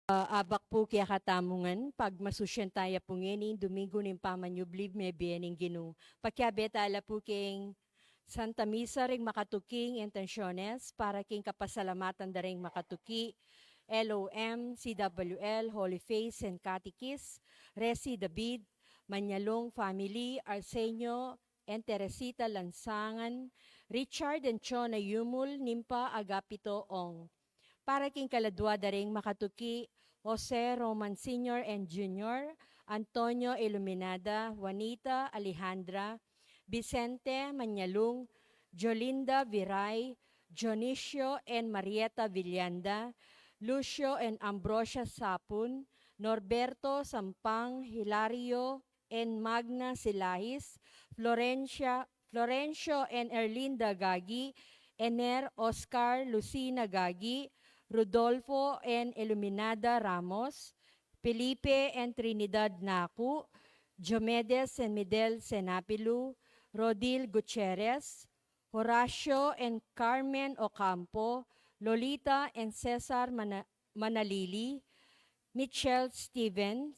Abak po kaya katamungan, pag masusyan tayo po ngayon, Domingo ng pamanyublib may biyaning ginu. Pagkabetala po king Santa Misa ring makatuking intensyones para king kapasalamatan da ring makatuki, LOM, CWL, Holy Face and Catechist, Resi David, Manyalong Family, Arsenio, and Teresita Lansangan, Richard and Chona Yumul, Nimpa Agapito Ong. Para king kaladwa daring makatuki, Jose Roman Sr. and Jr., Antonio Iluminada, Juanita Alejandra, Vicente Manyalung, Jolinda Viray, Dionisio and Marieta Villanda, Lucio and Ambrosia Sapun, Norberto Sampang, Hilario and Magna Silahis, Florencio and Erlinda Gagi, Ener Oscar Lucina Gagi, Rodolfo and Iluminada Ramos, Felipe and Trinidad Naku, Diomedes and Midel Senapilu, Rodil Gutierrez, Horacio and Carmen Ocampo, Lolita and Cesar Manalili, Michelle Stevens,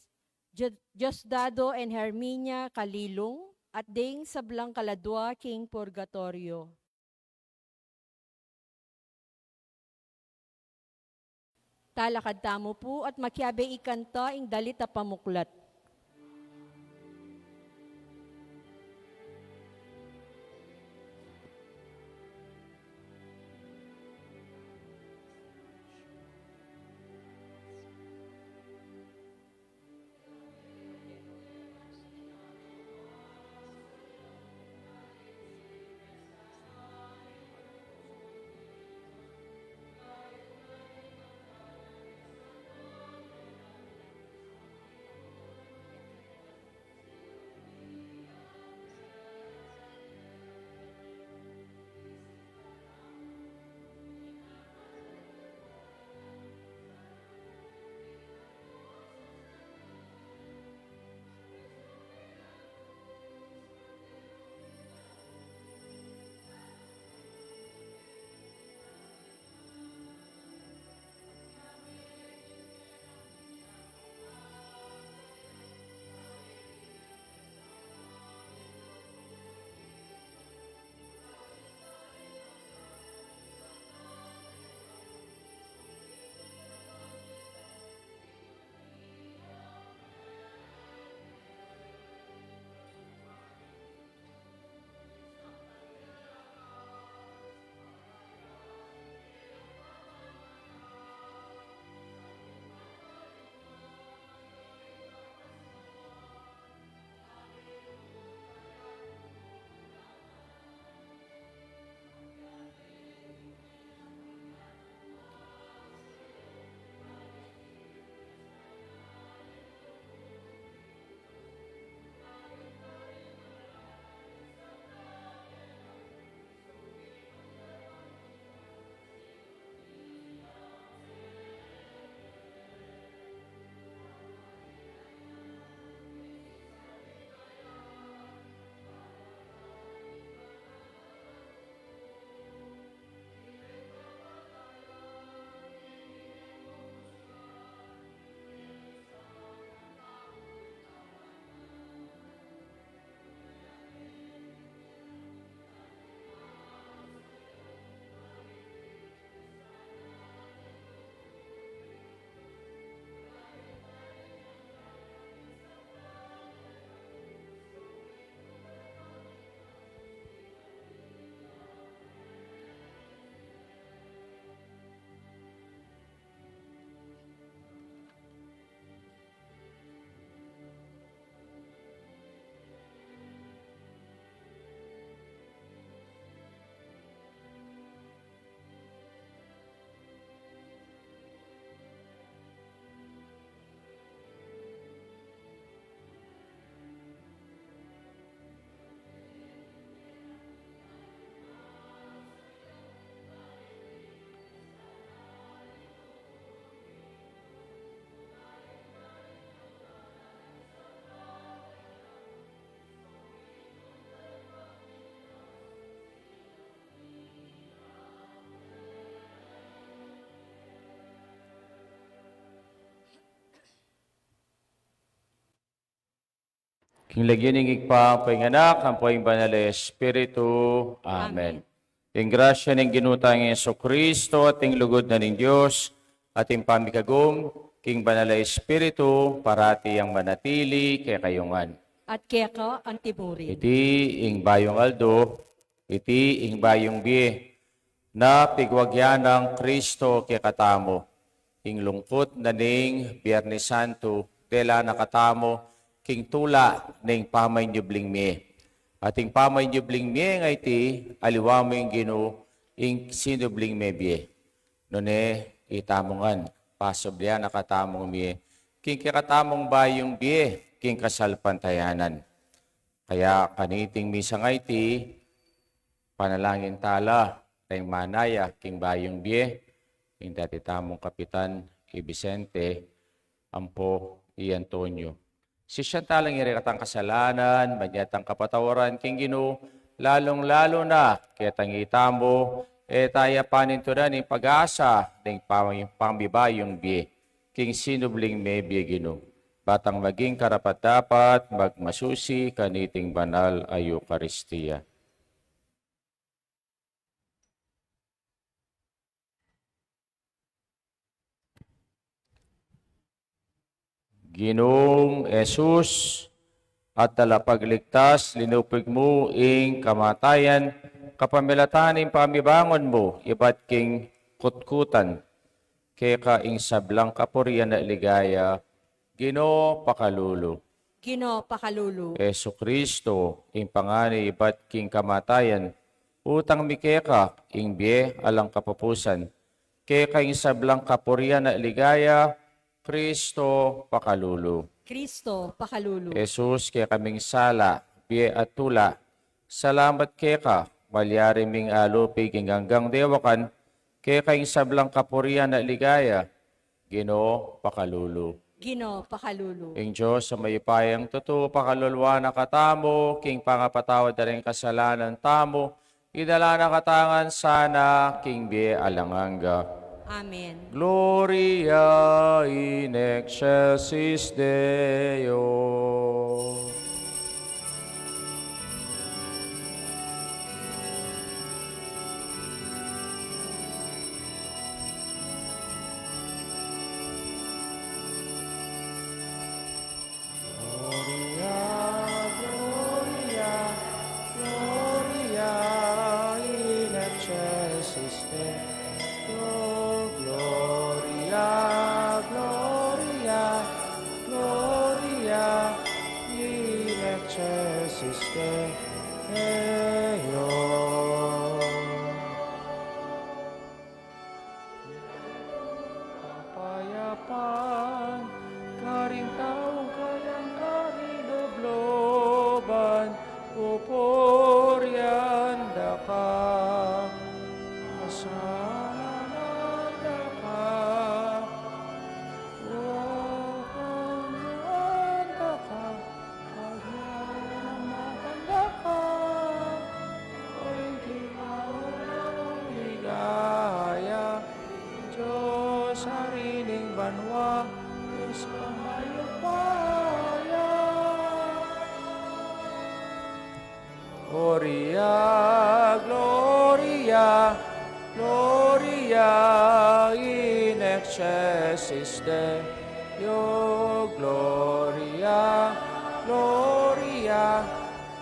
Diosdado and Herminia Kalilong, at ding sablang kaladwa king Purgatorio. Talakad tamo po at makyabe ikanta ing dalita pamuklat. King lagyan ng igpa, anak, ang poing banal na Espiritu. Amen. Ing grasya ng ginutang Yeso Kristo at ing lugod na ng Diyos at ing pamikagom, king banal na Espiritu, parati ang manatili kay kayungan. At kaya ang timurin. Iti ing bayong aldo, iti ing bayong biye, na pigwagyan ng Kristo kay katamo. Ing lungkot na ning Biyernes Santo, tela nakatamo, king tula ning pamay nyubling mi. Ating pamay nyubling mi nga iti, aliwa mo yung gino, ing sinubling mi biye. Nune, itamongan, pasoblya nakatamong mi, king kikatamong bayong biye, king kasalpantayanan. Kaya kaniting misa nga iti, panalangin tala, tayong manaya, king bayong biye, king dati tamong kapitan, Vicente, ampo, Antonio. Si siya talang irikatang kasalanan, manyatang kapatawaran, king Ginoo, lalong-lalo na, kaya tangita mo, taya paninto na ng pag-asa, ng pangbibayong biye, king sinubling may biye Ginoo. Batang maging karapat-dapat, magmasusi, kaniting banal ay Eucharistia. Ginoong Jesus, at talapagligtas, linupig mo ing kamatayan, kapamilatan ing pamibangon mo, iba't king kutkutan, kaya ka ing sablang kapurian na ligaya, Ginoo pakalulu. Ginoo pakalulu. Yesu Kristo, ing pangani iba't king kamatayan, utang mikeka, ing biye alang kapapusan, kaya ka ing sablang kapurian na ligaya, Kristo pakalulu. Kristo pakalulu. Jesus, kaya kaming sala, biye at tula, salamat kaya ka, malyari ming alupig hanggang dewakan, kaya kayong sablang kapurian na ligaya, Ginoo pakalulu. Ginoo pakalulu. Ing Diyos sa may payang totoo, pakalulwa na katamo, king pangapatawad na rin kasalanan tamo, idala na katangan sana, king biye alanganga. Amen. Gloria in excelsis Deo. Gloria, Gloria, Gloria in excelsis Deo. Gloria, Gloria, Gloria in excelsis Deo. Kapayapan, karing taong kayang karinobloban, pupuryan da ka, asanan da ka, wahan da ka, pagyamakan da ka, ay ginawang ligaya, Diyos harining banwa, Diyos kamayupaya. Gloria, Gloria, Gloria in excelsis Deo. Gloria, Gloria,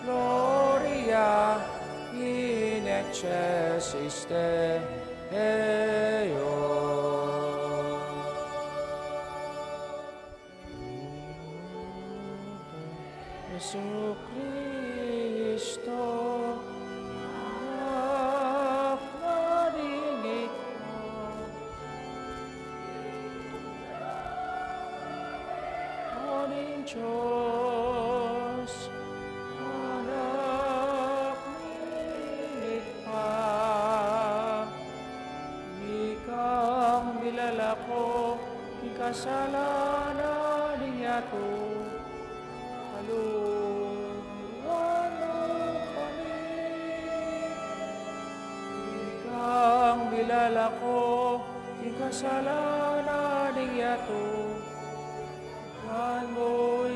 Gloria in excelsis Deo. Jesu Kristo, anak na dingit mo, Aning Diyos, anak ni pa, ikang milalako, ikasalanan niya to, ikang milalako, ikasalanan niya to, kan mo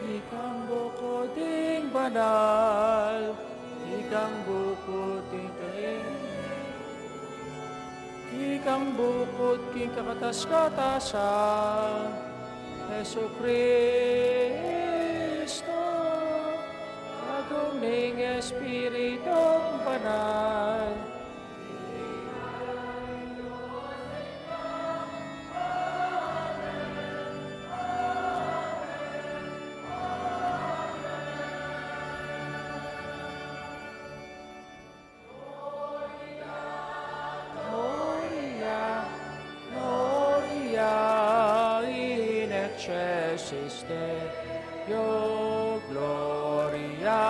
Ikang bukod ding banal, ikang bukod ding ikang bukod king kakatas-katasan, Heso Kristo, agong ning Espiritong banal. Gloria, Gloria in excelsis Deo, Gloria,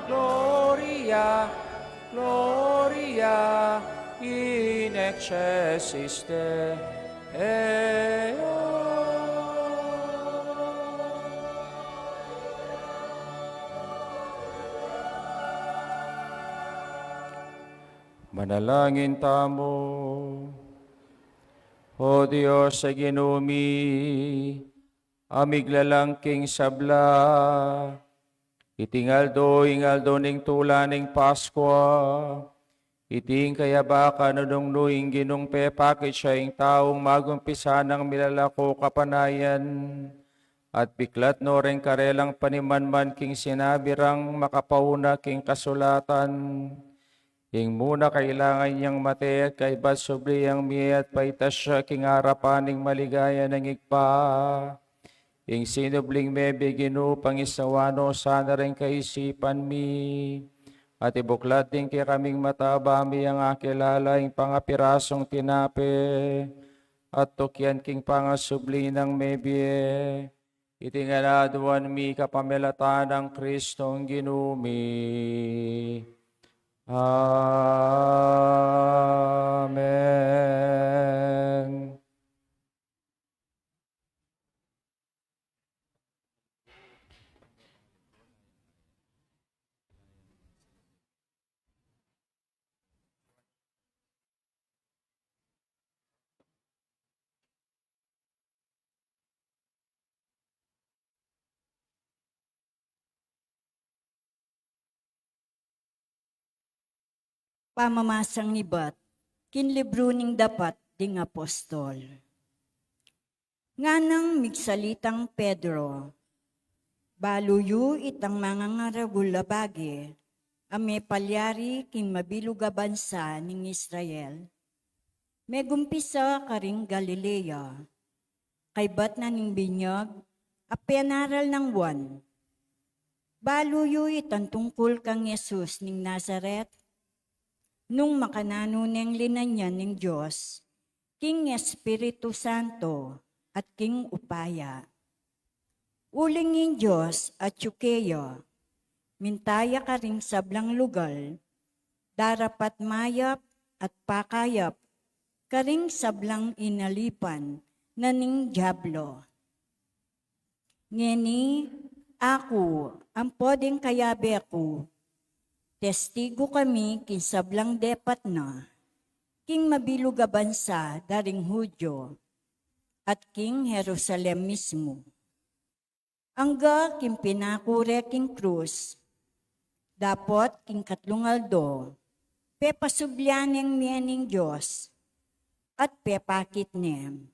Gloria, Gloria in excelsis Deo. Manalangin tamo. O Diyos sa ginumi, amiglalangking sabla, itingaldo ning tulaning Paskwa, iting kayabaka nunong nuing ginong pepakit siya yung taong magumpisa ng milalako kapanayan, at biklat no rin karelang panimanman king sinabirang makapauna king kasulatan, ing muna kailangan niyang mate at kay bat subli ang miya at paitas siya king harapaning maligaya ng igpa. Ing sinubling mebe ginu pangisawano sana rin kaisipan mi. At ibuklat din kay kaming matabami ang akilala ing pangapirasong tinape. At tukyan king pangasubli ng mebe. Itingaladuan mi kapamelatan ng Kristong ginumi. Amen. Pamamasang nibat, kinlibro ning dapat ding apostol. Nganang migsalitang Pedro, baluyo itang mga ngaragula bagi, ame palyari king mabiluga bansa ning Israel. Megumpisa karing Galilea, kay bat na ning binyag, apenaral ng buwan. Baluyo itang tungkol kang Yesus ning Nazaret, nung makanano niyang linanyan ng Diyos, King Espiritu Santo at King Upaya. Uling ng Diyos at Yukeya, mintaya ka ring sablang lugar, darapat mayap at pakayap, karing sablang inalipan na ning Diablo. Ngeni, ako, ang podeng kayabe ako, testigo kami kin sablang depat na, king mabiluga bansa daring Hudyo, at king Jerusalem mismo. Angga king pinakure king krus, dapot king katlungaldo, pepasublyan ng miyaning Diyos, at pepakit nem.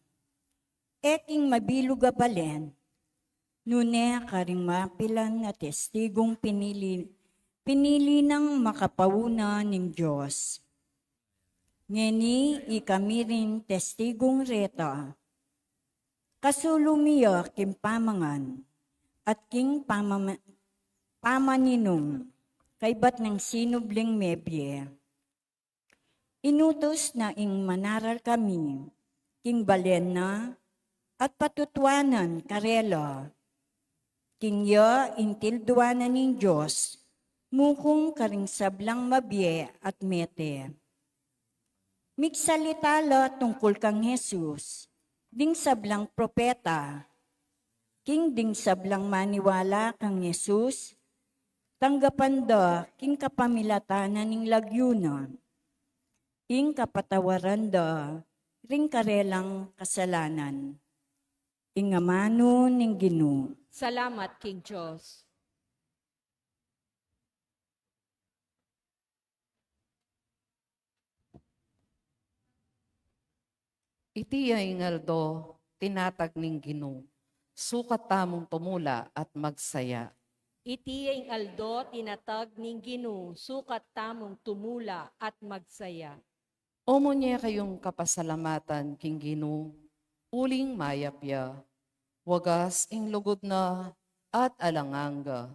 King mabiluga balen, nune karing mapilan na testigong pinili ng makapauna ng Diyos. Ngeni ikami rin testigong reta, kasulumiya king pamangan, at king pamaninong, kay bat ng sinubling mebye. Inutos na ing manaral kami, king balena, at patutwanan karela, king ya intilduanan ng Diyos, mukong karing sablang mabye at mete. Migsalitala tungkol kang Jesus, ding sablang propeta, king ding sablang maniwala kang Jesus, tanggapan da king kapamilatanan ning lagyuna, king kapatawaran da ring karelang kasalanan, ing amano ning Ginoo. Salamat, King Diyos. Iti ay ngaldo, tinatag ning Ginoo. Sukat tamong tumula at magsaya. Iti ang aldo tinatag ning Ginoo, sukat tamong tumula at magsaya. Omo niya kayong kapasalamatan king Ginoo, uling mayapya, wagas ing lugod na at alanganga.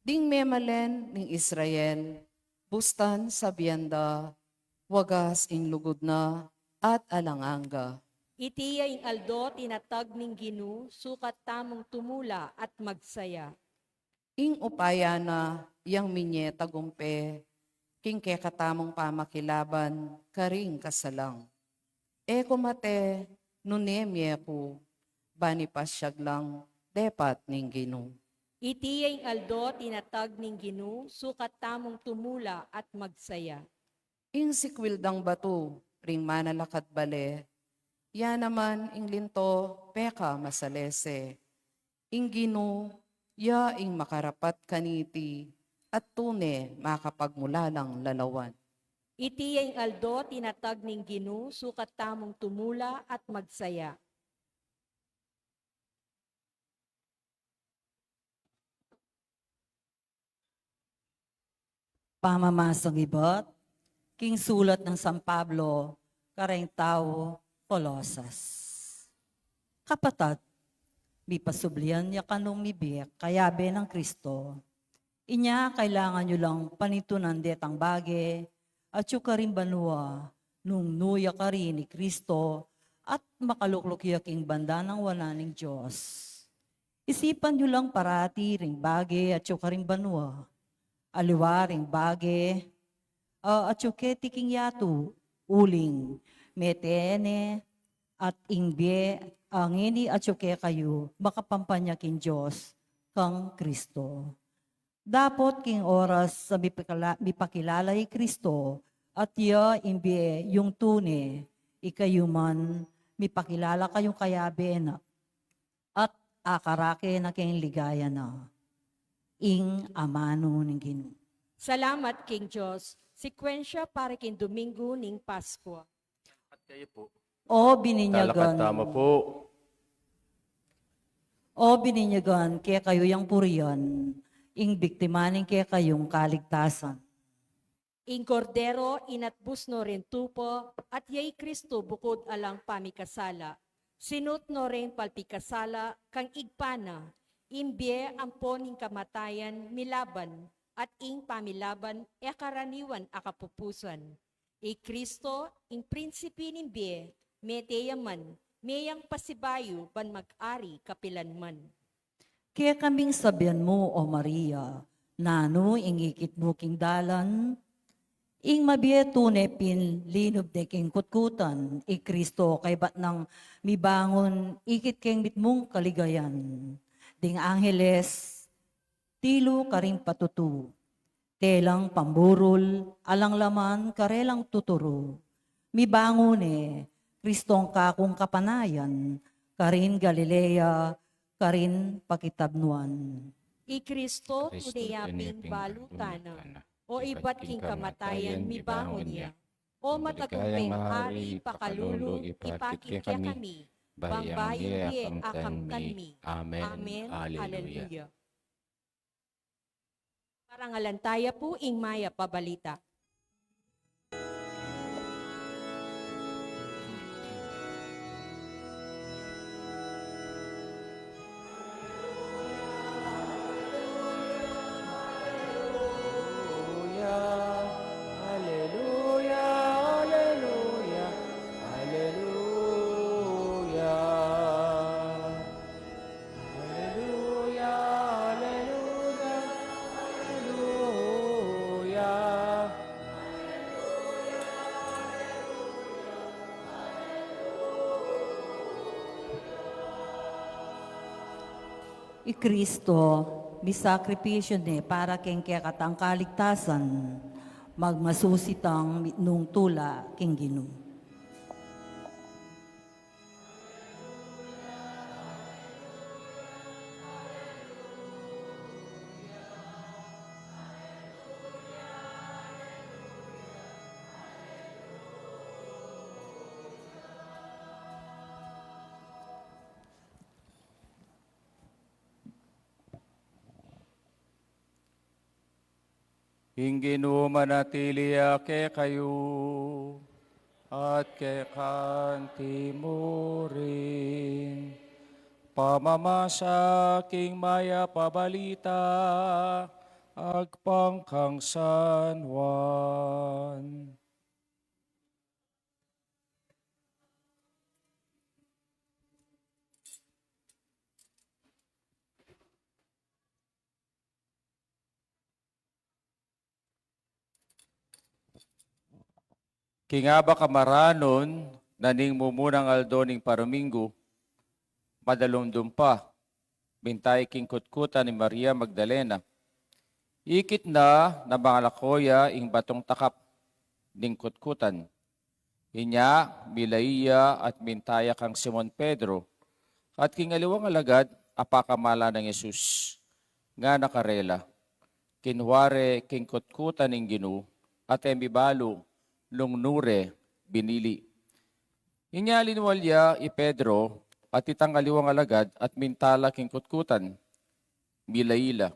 Ding memalen ning Israel, bustan sa biyanda, wagas ing lugod na at alanganga. Iti ang aldo tinatag ning Ginoo, sukat tamong tumula at magsaya. Ing upaya na yang minye tagumpe, king kekatamong pamakilaban, karing kasalang. E kumate, nunemye ko, bani pasyag lang, depat ning Ginoo. Iti ang aldo tinatag ning Ginoo, sukat tamong tumula at magsaya. Ing sikwildang batu, ring manalakad bale, ya naman ing linto, peka masalese. Ing Ginoo, ya ing makarapat kaniti, at tune makapagmulalang lalawan. Iti ang aldo tinatag ning Ginoo, sukat tamong tumula at magsaya. Pamamasang ibot, king sulat ng San Pablo, kareng tao, Colosas. Kapatad, mi pasublian niya kanong mibiyek, kayabe ng Kristo. Inya, kailangan nyo lang panitunan detang bage, at yung karin banua, nung nuya ka rin ni Kristo, at makaluklukyak ing banda ng wala ng Diyos. Isipan nyo lang parati ring bage at yung karin banua, aliwaring bage, at yung ketiking yatu, uling, metene, at ingbe, ang ini at yung kayo, makapampanyakin Diyos, kang Kristo. Dapat king oras sa mipakilala ni Kristo at iya imbi yung tune, ikayuman mipakilala kayong kayabe na at akarake na kayong ligaya na. Ing amano ng Ginoo. Salamat, King Diyos. Sekwensya para king Domingo ning Pasko. At kayo po. O Talakad bininyagan, tama po. o bininyagan, kaya kayo yung puriyan, ing biktimanin kaya kayong kaligtasan. Ing kordero inatbus no rin tupo at yay Kristo bukod alang pamikasala. Sinut no rin palpikasala kang igpana. Imbye ampon ing kamatayan milaban at ing pamilaban e karaniwan akapupusan. E Kristo ing prinsipi nimbye meteyaman meyang pasibayo ban mag-ari kapilanman. Kaya kaming sabihan mo, O Maria, nano ingikit mo king dalan, ing mabieto ne pin linob de king kutkutan, Kristo kay bat nang mibangon, ikit keng mitmong kaligayan. Ding Angeles, tilo karing patutu, telang pamburol, alang laman karelang tuturo. Mibangon Kristong kakong kapanayan, karin Galilea, karin pakitabnuan. I Kristo Kristo, tunayaping tunayaping balutana. balutana. O iba't king kamatayan mibangon niya. O matagumping hari pakalulu ipakit kaya kami. Bambayin diye akam kanmi. Amen. Amen. Hallelujah. Hallelujah. Parangalantaya po ing maya pabalita. Kristo, misakripisyo ni para keng kaya katang kaligtasan, magmasusitang nung tula king Ginoo. Hingginu manatili ke kayo at ke kanti mo rin. Pamamasaking maya pabalita agpangkang San Juan. Kingaba kamaranon, naning mumunang aldoning paramingo, madalumdum pa, bintay kingkutkutan ni Maria Magdalena. Ikit na mga lakoya ing batong takap, ning kutkutan. Inya, Milaiya at bintaya kang Simon Pedro, at kingaliwang alagad, apakamala ng Yesus, nga nakarela. Kinware kingkutkutan ning Ginu, at embibalo, lungnure, binili. Inya linwalya i Pedro at itang aliwang alagad at mintala king kutkutan, milaila.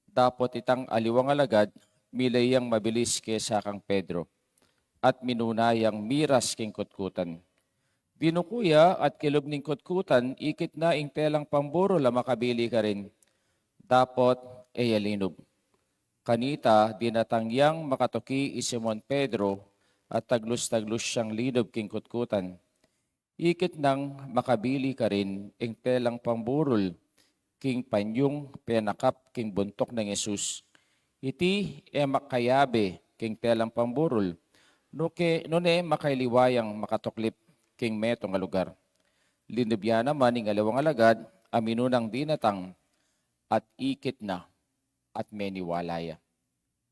Dapot itang aliwang alagad, milayang mabilis kesa kang Pedro at minunayang miras king kutkutan. Dinukuya at kilob ning kutkutan, ikit na ing telang pamburo la makabili ka rin. Dapot eyalinob. Kanita, dinatangyang makatuki i Simon Pedro, at taglus-taglus siyang lidob king kutkutan. Ikit nang makabili ka rin ing telang pamburol king panyong penakap king buntok ng Yesus. Iti makayabe king telang pamburol, nune makailiwayang makatuklip king metong lugar. Linubya naman ing alawang alagad, aminunang dinatang at ikit na at meniwalaya.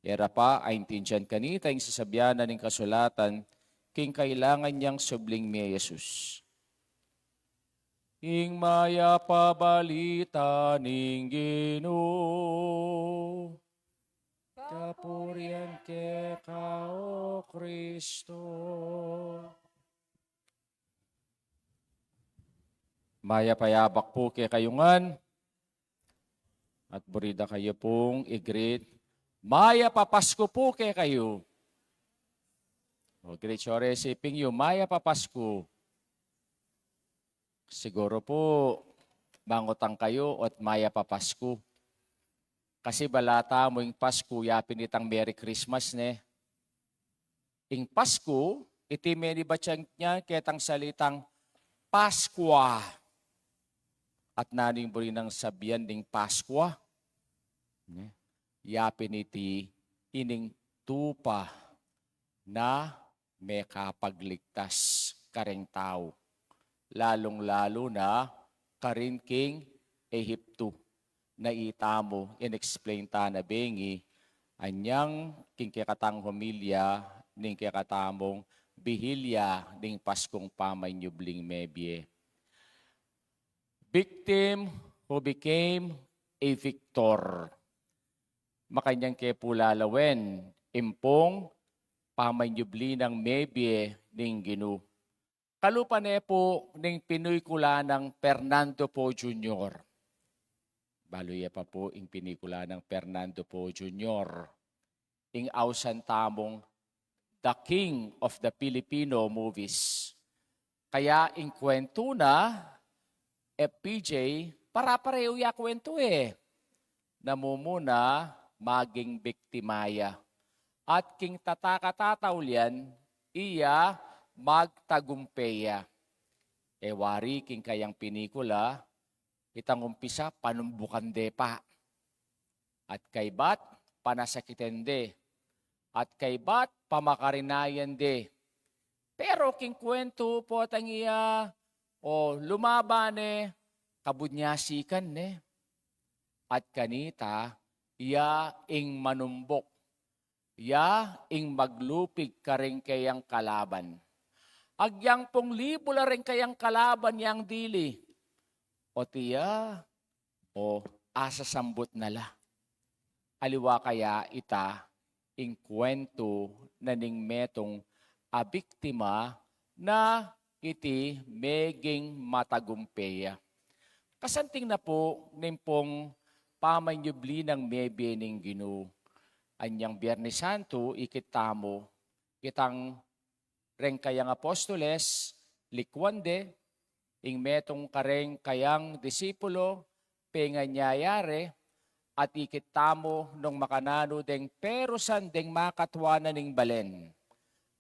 Era pa ay intindihan kanita yung sasabyanan ng kasulatan king kailangan niyang subling mi Jesus. Ing maya pabalita ning Ginoo, kapurian ke kao Kristo. Maya payabak po ke kayungan, at burida kayo pong i-greet. Maya papasko po ke kayo. O great sure siping you, Maya papasko. Siguro po, mangutang kayo at Maya papasko. Kasi balata mo yung Pasko, yapin itang Merry Christmas ne. Ing Pasko, iti meni batyang niya ketang salitang Paskwa. At naning buri ng sabihan ding Paskwa. Yapin iti ining tupa na may kapagligtas kareng tao. Lalong-lalo na karin king Ehipto na itamo inexplain ta na bengi anyang king kikatang humilya ning kikatamong bihilya ning Paskong pamanyubling mebye. Victim who became a victor. Makanyang ke pulalawen, impong pamanyubli ng mebye ning Ginu. Kalupane po ning Pinoy kula ng Fernando Po Jr. Baluya pa po ing pinikula ng Fernando Po Jr. Ing ausan tamong The King of the Filipino Movies. Kaya ing kwento na, FPJ, para-pareho ya kwento Namumuna, maging biktimaya. At king tataka-tatawlian, iya magtagumpeya. Wari king kayang pinikula, itang umpisa panumbukan de pa. At kaybat panasakiten de. At kaybat pamakarinayan de. Pero king kwento po tang iya, lumaban kabunyasikan At kanita, iya ing manumbok. Ya ing maglupig ka rin kayang kalaban. Agyang pong libo la rin kayang kalaban yang dili. O tiya, asasambot nala. Aliwa kaya ita, ing kwento na ning metong abiktima na iti meging matagumpeya. Kasanting na po nimpong pamanyubli ng mebye ning Ginoo. anyang Biyernes Santo, ikitamo, kitang reng kayang apostoles, likwande, ing metong kareng kayang disipulo, penganyayare, at ikitamo nung makanano deng perusan deng makatwanan ning balen.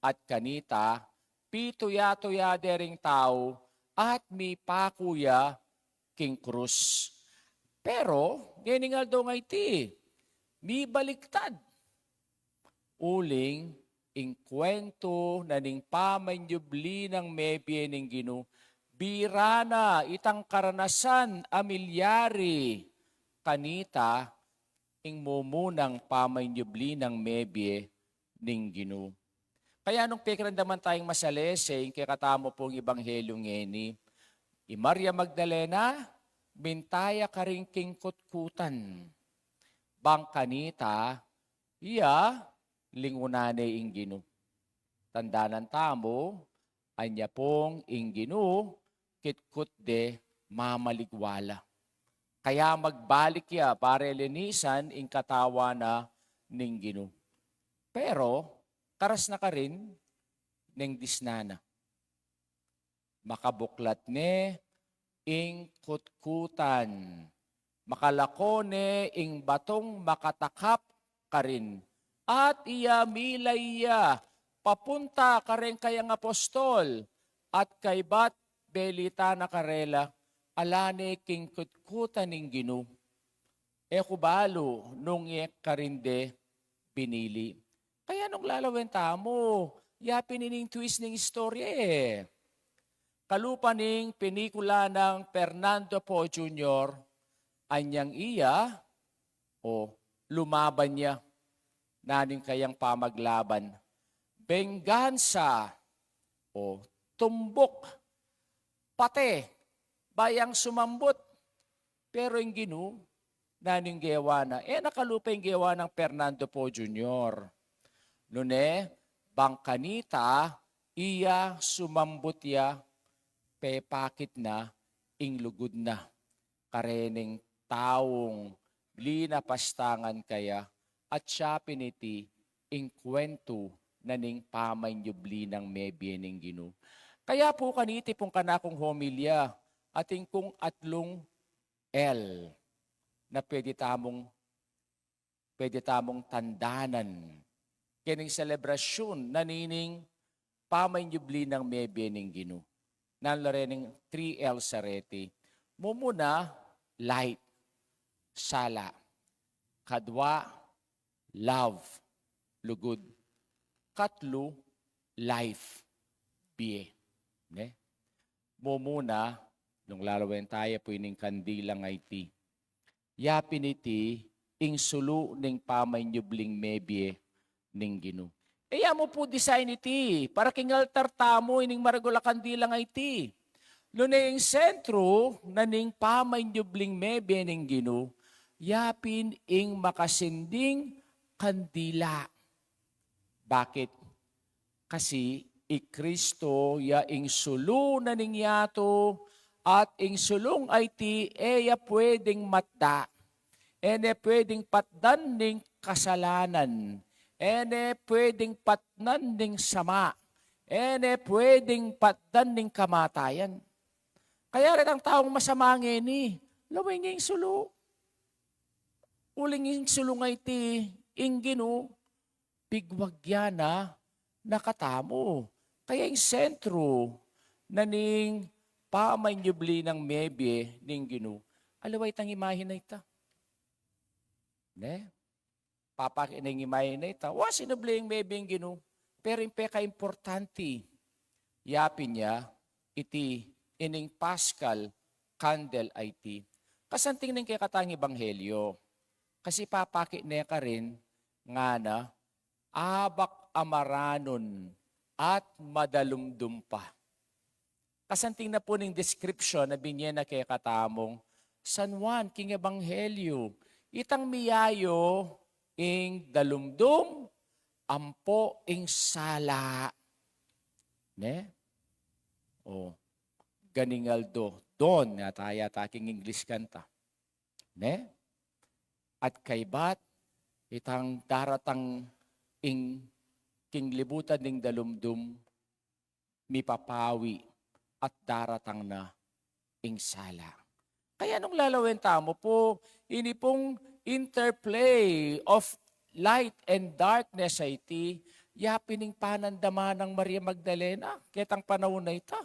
At kanita, pituya-tuya dering tao, at mi pakuya king krus. Pero, geningal do nga iti, mi baliktad. Uling, ing kwento na ning pamanyubli ng mebye ning Gino, birana itang karanasan amilyari kanita ing mumunang pamanyubli ng mebye ning Gino. Kaya nung pekrandaman tayong masaleseng, kikatamo pong ibanghelyong ngeni, i Maria Magdalena, bintaya ka rin kingkutkutan. Bang kanita, iya, lingunane inggino. Tandanan tamo, anya pong inggino, kitkut de mamaligwala. Kaya magbalik ya para linisan ing katawa na ninggino. Pero, karas na ka rin, ning disnana. Makabuklat ne, ing kutkutan. Makalako ne, ing batong makatakap ka rin. At iya milaya, papunta ka rin kayang apostol. At kay bat belita na karela, alane king kutkutan ning Gino. E kubalo, nung karinde binili. Kaya nung lalawenta mo, yapin ining twist ning istorya eh. Kalupa ning pelikula ng Fernando Po Jr., anyang iya, lumaban niya, naning kayang pamaglaban. Bengansa, tumbok, pate, bayang sumambot. Pero yung Gino, naning gewa na, nakalupa yung gewa ng Fernando Po Jr. Nune, bangkanita, iya sumambot ya, pepakit na, inglugod na. Karening taong linapastangan kaya, at siya piniti, ing kwento na ning pamanyubli ng mebye ning Gino. Kaya po kaniti pong kanakong homilya, ating kung atlong L, na pwede tamong tandanan, kining selebrasyon na nining pamanyubli ng mebye ning Gino. Nanlarening 3L sarete. Mumuna, light, sala. Kadwa, love, lugod. Katlo, life, biye. Ne? Mumuna, nung lalawen tayo po ining kandilang IT. Yapin iti, ing sulu ning pamanyubling mebye ning Gino. Mo po design iti, para king altar tamo ining maragula kandilang iti. Nung sentro na ning pamanyubling mebye ning Gino, yapin ing makasinding kandila. Bakit? Kasi Kristo ya ing sulu na ning yato at ing sulong ay ti pwedeng matda. Pwedeng patdan ning kasalanan. Pwedeng patnan ning sama. Pwedeng patdan ning kamatayan. Kaya rin ang taong masama ngeni, laway niya yung sulo. Uling yung sulo nga iti, ing Gino, pigwagyana, nakatamo. Kaya yung sentro na ning pamanyubli ng mebye ning Gino, alaway tang imahin na ita. Ne? Papakinang imahin na ita. Sinubli yung mebye ning Gino. Pero yung peka-importante, yapin niya, iti ining Paschal candle IT. Kasanting ng kikatang ebanghelyo. Kasi papaki na ka rin, nga na, abak amaranon at madalumdum pa. Kasanting na po ng description na binye na kay katamong, San Juan, king ebanghelyo, itang miyayo, ing dalumdum, ampo ing sala. Ne? Ganingaldo. Don, nataya taking English kanta. Ne? At kaybat, itang daratang ing king libutan ning dalumdum, mipapawi at daratang na ing sala. Kaya nung lalawin tamo po, ini pong interplay of light and darkness ay iti, yapining panandama ng Maria Magdalena, ketang panahon na ita.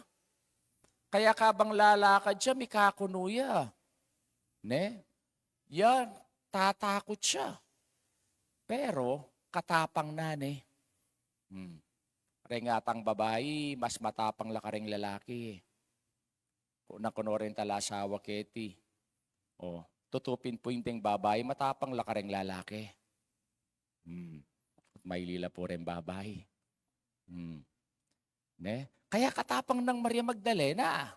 Kaya kabang lalakad siya, mikakunuya. Ne? Yan, tatakot siya. Pero, katapang na, ne? Rengatang babae, mas matapang lakaring lalaki. Kung rin tala asawa keti. O, tutupin po yung babae, matapang lakaring lalaki. May lila po rin babae. Ne? Kaya katapang ng Maria Magdalena.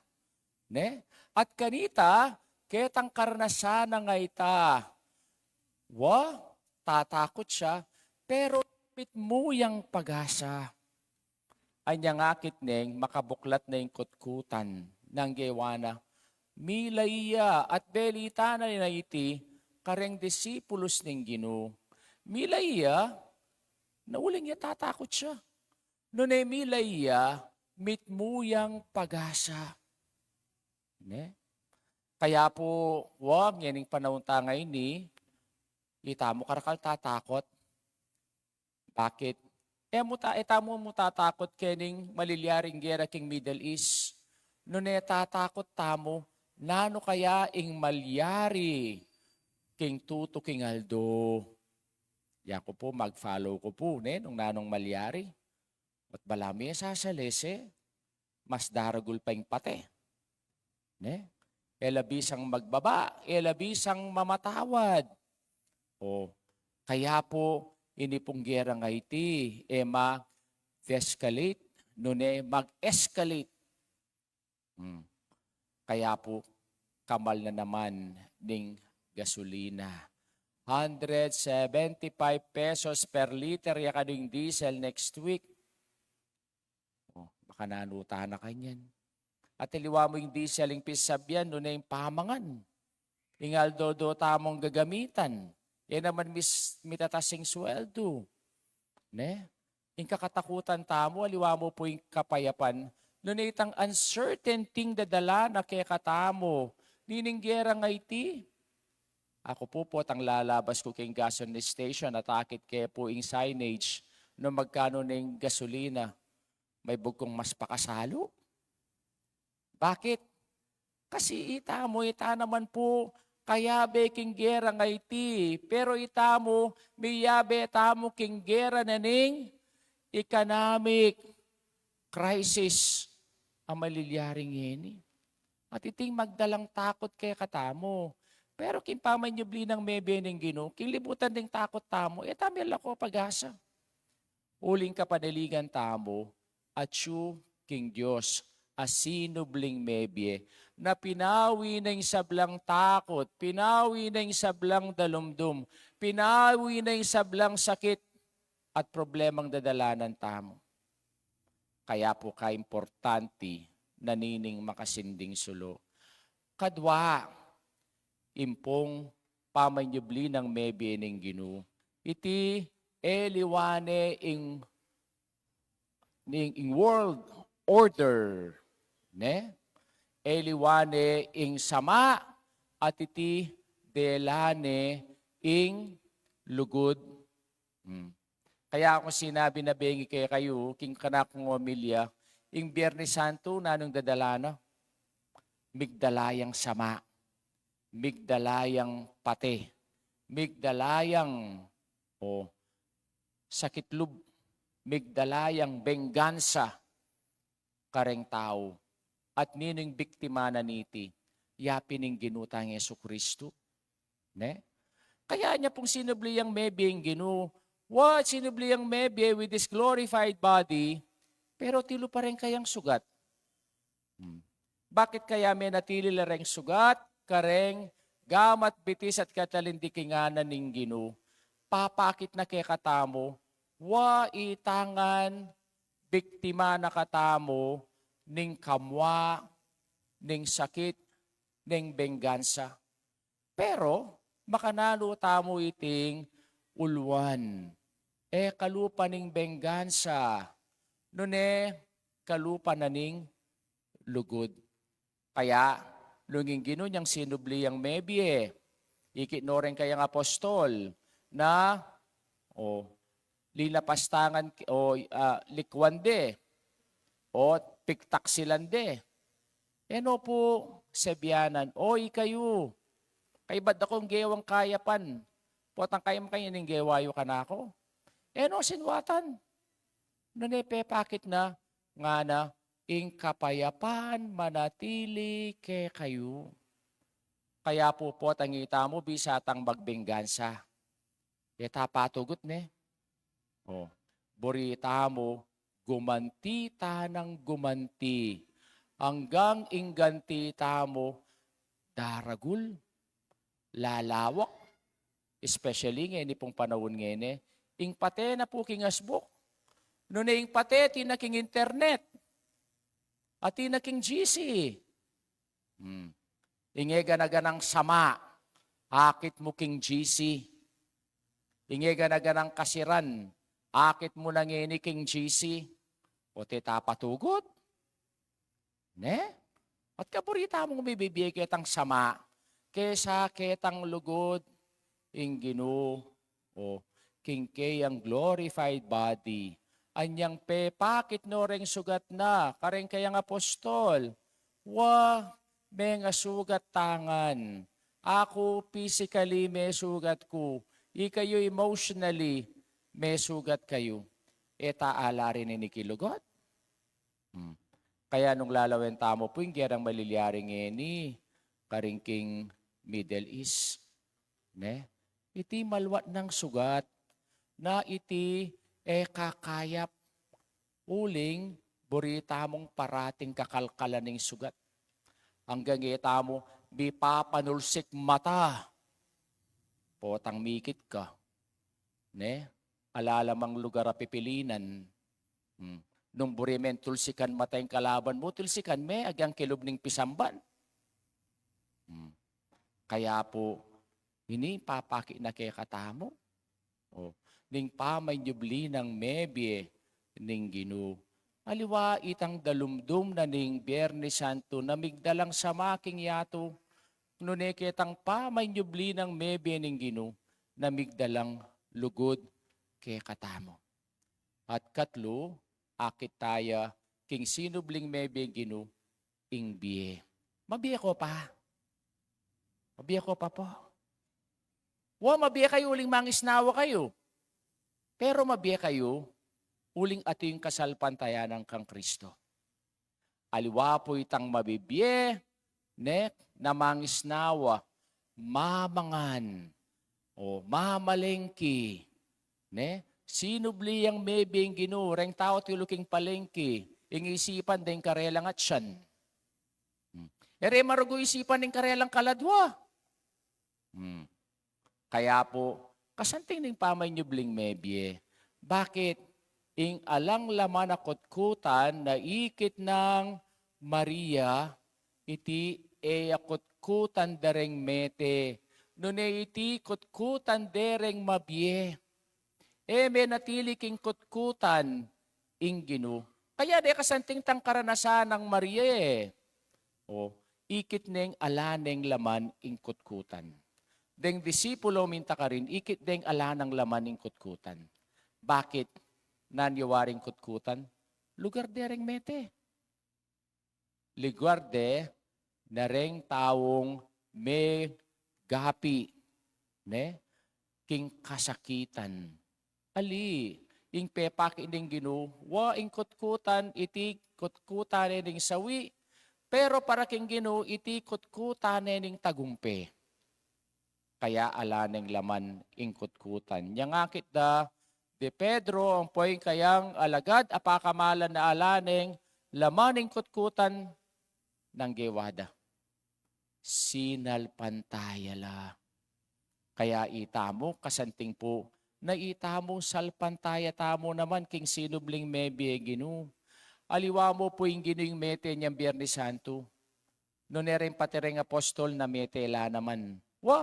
Ne? At kanita, ketang karnasan na nga ita. Tatakot siya, pero pitmuyang pag-asa. Anyang akit neng makabuklat na yung kutkutan ng gewana. Milaya at belita na iti, kareng disipulos ng Ginoo. Milaya, nauling niya tatakot siya. Nune milaya, mitmuyang pag-asa. Ne? Kaya po, yaning panahon ta ngayon ni, itamo karakal tatakot. Bakit? Itamo mo tatakot kening malilyaring gera king Middle East. Nune tatakot tamo, nano kaya ing malyari king tuto king Aldo. Yako po, mag-follow ko po, nung nanong malyari. At balami sasalese, mas daragul pa yung pate. Ne? Elabisang magbaba, elabisang mamatawad. Kaya po, inipong gera nga iti, mag-escalate, nune mag-escalate. Kaya po, kamal na naman ng gasolina. 175 pesos per liter yakading diesel next week. Baka nanuta na kanyan. At iliwa mo yung diesel yung pisabyan, doon na yung pamangan. Ingaldo do tamong gagamitan. Yan naman mitatasing sweldo. Ne? Yung kakatakutan tamo, aliwa mo po yung kapayapan. Noon itang uncertainty dadala na kaya katamo. Nininggera nga iti. Ako po tang lalabas ko kayong gasoline station at akit kaya po yung signage no magkano ng gasolina. May bugkong mas pakasalo. Bakit? Kasi ita naman po kayabe king gera nga iti. Pero itamo, miyabe tamo king gera na ning economic crisis ang malilyaring yeni. At iting magdalang takot kay katamo. Pero kimpaman nyo bli ng mebe ng Ginoo, kinlibutan ding takot tamo, tamil ako pag-asa. Uling kapanaligan tamo, at siyo king Diyos, asinubling mebye, na pinawi na yung sablang takot, pinawi na yung sablang dalumdum, pinawi na yung sablang sakit at problemang dadalanan tamo. Kaya po ka-importante nanining makasinding sulo. Kadwa, impong pamanyubli ng mebye ng Ginoo. Iti eliwane ing world order. Ne? Eliwane ing sama at iti delane ing lugod. Kaya ako sinabi na bengi kayo, king kanakong omilya, ing Biyernes Santo, nanong dadalana? Migdalayang sama, migdalayang pate, migdalayang sakitlub, migdalayang benggansa, kareng tao, at nining biktima na niti, yapining ginutang Yesu Kristo. Ne? Kaya niya pong sinubliyang mebing Ginoo, sinubliyang mebe with this glorified body, pero tilo pa rin kayang sugat. Bakit kaya may natili lareng sugat, kareng, gamat, bitis at katalindikinganan ning Ginoo? Papakit na kay katamo, itangan, biktima na katamo, ning kamwa, ning sakit, ning benggansa. Pero, makanalo tamo iting, ulwan. Kalupa ning benggansa. Nune, kalupa na ning lugod. Kaya, lunging Ginoo niyang sinubli ang mebye. Ikinoren kayang apostol na linapastangan likwande o piktaksilande. No po sebyanan, kayo, kay bad akong gewang kayapan, potang kayam kayo ning gewayo ka na ako. No sinwatan, pakit na nga na, ing kapayapan manatili ke kayo. Kaya po tangita mo, bisatang magbenggansa. Patugot ne. Borita mo, gumanti tanang gumanti. Hanggang ingganti tamo, daragul, lalawak. Especially ngayon pong panahon ngayon ing pate na po kingasbok. Noon ing pate, tinaking internet. At tinaking GC. Inge ganaganang sama, akit mo king GC. Inge ganaganang kasiran, akit mo lang ini king GC. O tapatugot. Ne? At kaburita mong bibigay kitang sama, kesa kitang lugod, ing Ginoo, king kay ang glorified body. Anyang pakit no reng sugat na, kareng kayang apostol, may nga sugat tangan. Ako physically may sugat ko. Ikayo emotionally may sugat kayo. Taala rin ni kilugot. Kaya nung lalawin tamo po yung gerang malilyaring karingking Middle East. Ne? Iti malwat ng sugat na iti kakayap uling borita mong parating kakalkalan ng sugat. Hanggang mo, bipapanulsik mata. Potang mikit ka. Ne? Alalamang lugar a pipilinan. Nung burimen, tulsikan mata yung kalaban mo, tulsikan me, agang kilob ning pisamban. Kaya po, ini papaki na kay katamo. Ning pamay nyubli ng mebye ning Ginoo. Aliwa itang dalumdum na ning Biyernes Santo na migdalang sa making yato. Nune kitang pamay nyubli ng mebye ning Ginoo na migdalang lugod kay katamo. At katlo, akit taya king sinubling mebye Ginoo ing biye. Mabiye ko pa. Mabiye ko pa po. Mabiye kayo uling mangisnawa kayo. Pero mabiye kayo, uling ating kasalpantayanan kang Kristo. Aliwa po itang mabibiye, na mangisnawa, mamangan, mamalengki, sinubli ang mebing Ginoo, reng tao tiluking palengki, ingisipan din karelang at siyan. Marugo isipan din karelang kaladwa. Kaya po, kasanting ning pamay nyubling mebye. Bakit? Ing alang laman na kutkutan na ikit ng Maria, iti kutkutan dereng mete. Nune iti kutkutan dereng mabye. May natili king kutkutan ing Ginoo. Kaya kasanting tang karanasan ng Maria ikit neng alaneng laman ing kutkutan. Deng disipulo minta ka rin, ikit deng alanang laman ing kutkutan. Bakit? Nanyawaring kutkutan? Lugar dereng mete. Lugar de nareng taong may gapi. King kasakitan. Ali, ing pepaki ning Ginoo, ing kutkutan, iti kutkutan ning sawi, pero para king Ginoo, iti kutkutan ning tagumpe. Kaya alaneng laman ing kutkutan. Yang akit de Pedro, ang poing kayang alagad, apakamalan na alaneng laman ing kutkutan ng gewada. Sinalpantayala. Kaya itamo, kasanting po, na itamo salpantaya tamo naman king sinubling mebye Ginoo. Aliwa mo po yung Ginoo yung mete niyang Biyernes Santo. Noon patireng apostol na metela naman.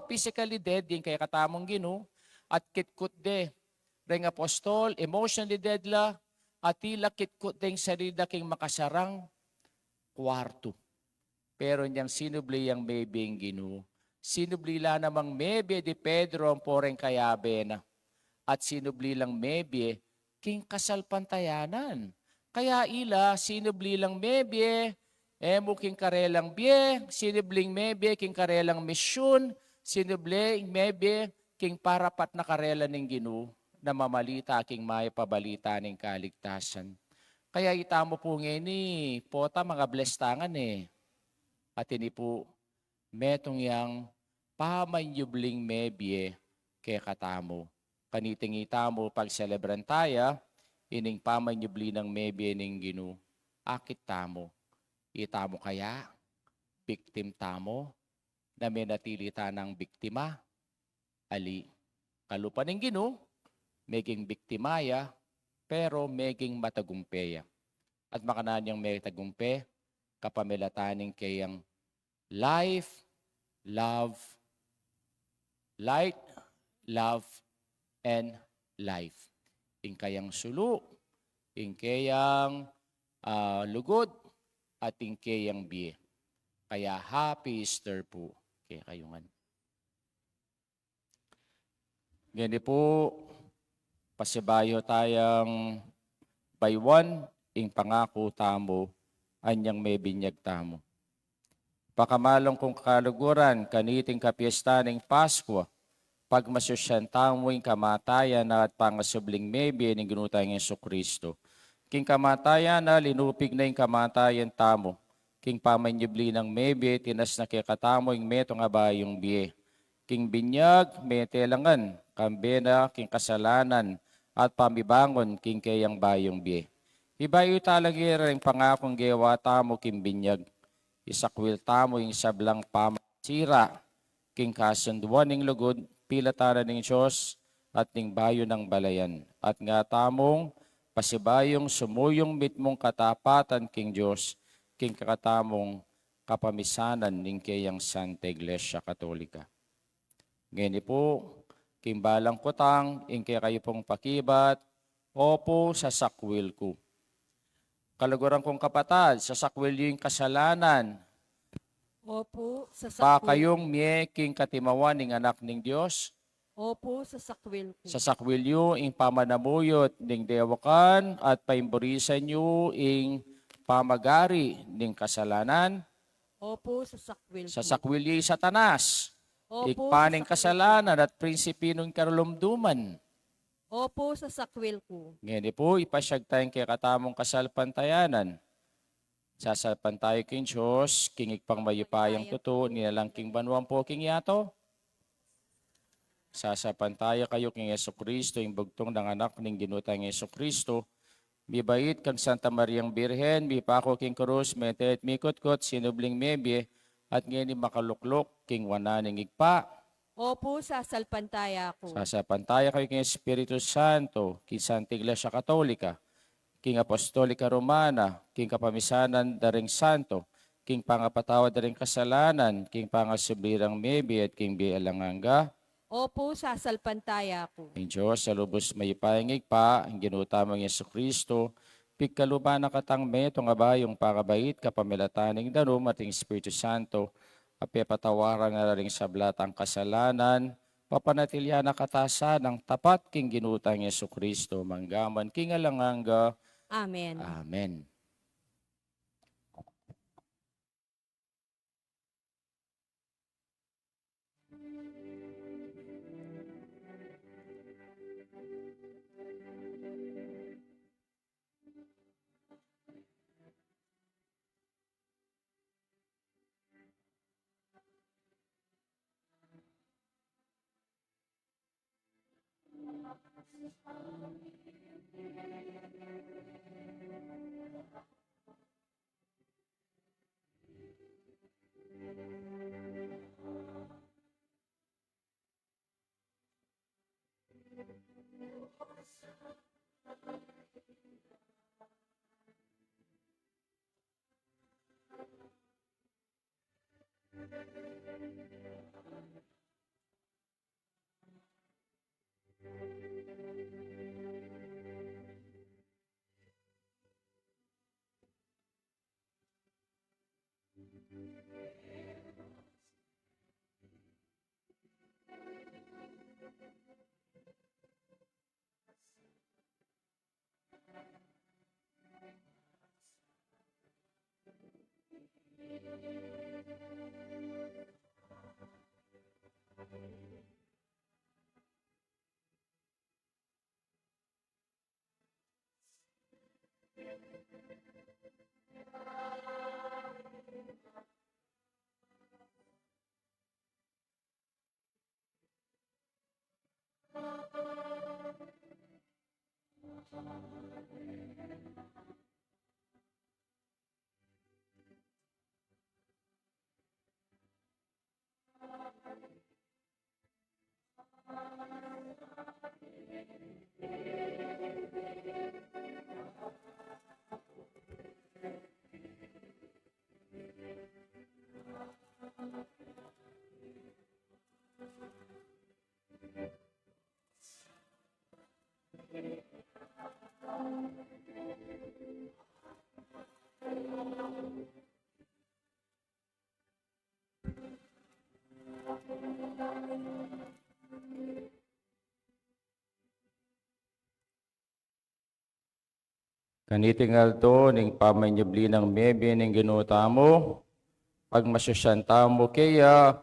Physically dead, yung kaya katamong Ginoo. at kitkut de. Reng apostol, emotionally deadla, at tila kitkut deng sarida king makasarang kwarto. Pero niyang sinubli yang maybe ang Ginoo. Sinubli la namang maybe di Pedro ang poreng kayabe na. At sinubli lang maybe king kasalpantayanan. Kaya ila sinubli lang maybe emo king karelang bie, sinubling maybe king karelang misyon, sinubling maybe king parapat na karela ning Ginoo na mamalita king may pabalita ning kaligtasan. Kaya itamo po ngeni, pota mga blestangan eh. At ini po, metong yang pamanyubling mebye kay katamo. Kaniting itamo pag celebran taya, ining pamanyubli ng mebye ning Ginoo. Akit tamo. Itamo kaya, biktim tamo, na may natili tanang biktima, ali. Kalupa ning Ginoo, meging biktimaya, pero meging matagumpeya. At makananyang may tagumpe, kapamilataning kayang life, love, light, love, and life. Ing kayang sulu, ing kayang lugod, at ing kayang biye. Kaya happy Easter po kay kayungan. Ganyan po, pasibayo tayang by one, ing pangako tamo, anyang may binyag tamo. Pakamalong kong kaluguran, kaniting kapiesta ng Pasko, pagmasusyan tamo ing kamatayan na at pangasubling maybe ng ginutang Jesucristo. King kamatayan na linupig na ing kamatayan tamo, king pamanyubli ng maybe, tinas na kikatamo ing metong abayong biye. King binyag, metelangan, kambena, king kasalanan, at pamibangon, king kayang bayong biye. Ibayo talagira ing pangakong gewa tamo, king binyag. Isakwil tamo yung sablang pamasira, king kasunduan ning lugod, pilatara ning Diyos, at ning bayo ng balayan. At nga tamong pasibayong sumuyong mitmong katapatan king Diyos, king kakatamong kapamisanan ning kayang Santa Iglesia Katolika. Ngayon po, king balang kutang, ing kaya kayo pong pakibat, opo sa sakwil ko. Kaluguran kong kapatad, sa sakwil yung kasalanan, Opo, sa pa sakwil. kayong miyeking katimawan ng anak ng Diyos, Opo, sa sakwil ko. sa sakwil yu ing pamanamuyot ng dewakan at paimburisan yu ing pamagari ng kasalanan, Opo, sa sakwil sa ko. sakwil yu Satanas, Opo, sa ikpaning sakwil ko. kasalanan at prinsipinong karulumduman. Opo, sa sakwil ko. Ngayon po, ipasyag tayong kay katamong kasalpantayanan. Sasalpan tayo king Diyos, king ikpang mayupayang tuto, nilalang king banwang po king yato. Sasapan tayo kayo king Jesucristo, yung bugtong ng anak ng ginutang Jesucristo. Bibait kang Santa Mariang Birhen, bipako king krus, metet mikot-kot, sinubling mebye, at ngayon makaluklok, king wananing igpa. Opo, sasalpantaya ko. Sasapan kayo king Espiritu Santo, king Santa Iglesia Katolika, king Apostolika Romana, king Kapamisanan daring Santo, king Pangapatawa daring Kasalanan, king Pangasubirang Mebi at king Bialanganga. Opo, sasalpantaya ko. King Diyos, sa lubos mayipayang igpa, ang ginutamang Yesu-Kristo, pigkaluba na katang meto nga ba yung pakabait kapamilataning darum at ing Espiritu Santo, apepatawaran na rin sa blatang kasalanan, papanatilya na katasa ng tapat king ginutang Yesu-Kristo, manggaman king alanganga. Amen. Amen. Kanitingal to ning pamanyubli ng mebe ning ginuta mo, pag masusyanta mo kaya,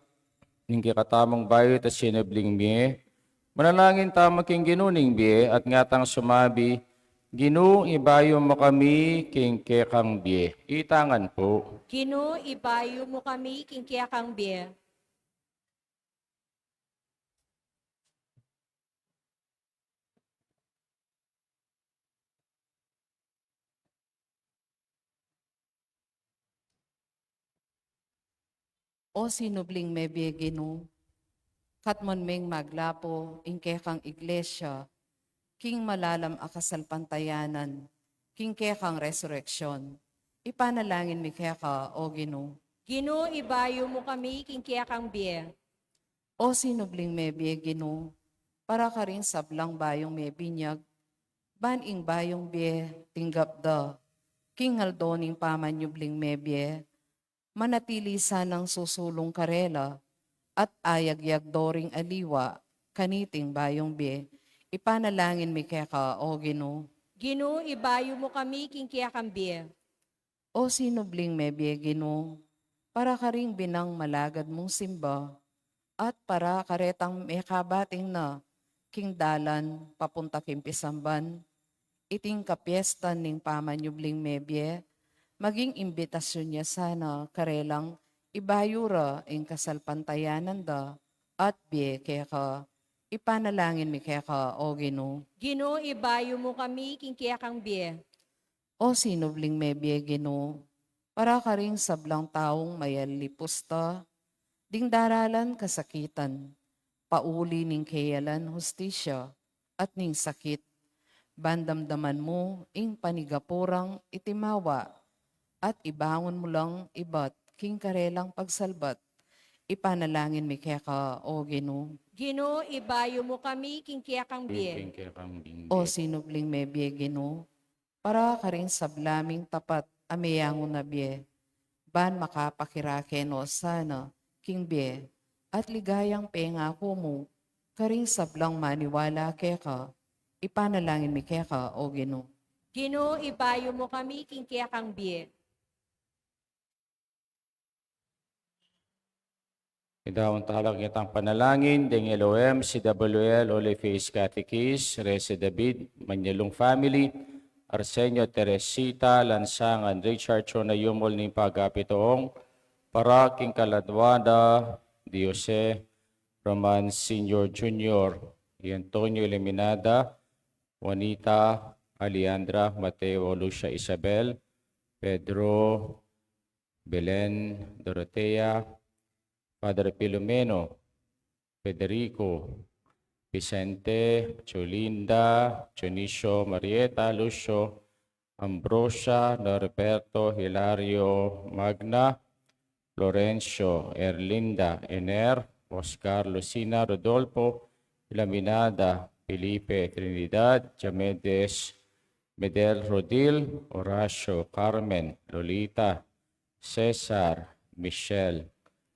ning kikatamong bayo ta sinabling mi, manalangin tama king ginuning biye at ngatang sumabi, Ginoo ibayo mo kami king kekang biye. Itangan po. Ginoo, ibayo mo kami kingkiyakang biye. O sinubling mebye Ginoo, katmon meng maglapo ingke kang iglesia, king malalam akasalpantayanan, king kang resurreksyon. Ipanalangin mi kaya ka, O Ginoo. Ginoo, ibayo mo kami kingkiyakang biye. O sinubling mebye Ginoo, para ka rin sablang bayong may binyag, baning bayong biye, tinggap da, king aldoning pamanyubling mebye, manatili sanang susulong karela, at ayagyag doring aliwa, kaniting bayong biye, ipanalangin mi kaya ka, O Ginoo. Ginoo, ibayo mo kami kingkiyakang biye. O sinubling mebye Ginoo, para ka ring binang malagad mong simba, at para karetang may kabating na, king dalan papunta kimpisamban, iting kapiesta ning pamanyubling mebye, maging imbitasyon niya sana karelang ibayura ing kasalpantayanan da, at biye kaya ka, ipanalangin mi kaya ka, O Ginoo. Ginoo, ibayo mo kami kingkiyakang biye. O sinubling mebye Ginoo, para ka ring sablang taong mayalipusta, ding daralan kasakitan, pauli ning kayalan hustisya, at ning sakit, bandamdaman mo ing panigapurang itimawa, at ibangon mo lang ibat king karelang pagsalbat, ipanalangin mi kaya ka, O Ginoo. Ginoo, ibayo mo kami kingkiyakang biye. King kekang bingbi. O sinubling mebye Ginoo, para ka rin sablaming tapat ameyangon na biye, ban makapakiraken o sana, king biye, at ligayang pengako mo, karing sablang maniwala kaya ka, ipanalangin mi kaya ka, O Ginoo. Ginoo, ibayo mo kami kingkiyakang biye. Idawang talag itang panalangin, Deng Elohim, CWL, Holy Face Catechist, Rese David, Manyalong Family, Arsenio Teresita, Lansangan, Richard Chona Yumol ni Pagapitoong, Paraking Kaladwada, Diose, Roman Senior Junior, Antonio Eliminada, Juanita, Aliandra, Mateo, Lucia Isabel, Pedro, Belen, Dorotea, Father Filomeno, Federico, Vicente, Cholinda, Jonicio, Marieta, Lucio, Ambrosia, Norberto, Hilario, Magna, Florencio, Erlinda, Ener, Oscar, Lucina, Rodolfo, Laminada, Felipe, Trinidad, Jamedes, Medel, Rodil, Horacio, Carmen, Lolita, Cesar, Michelle,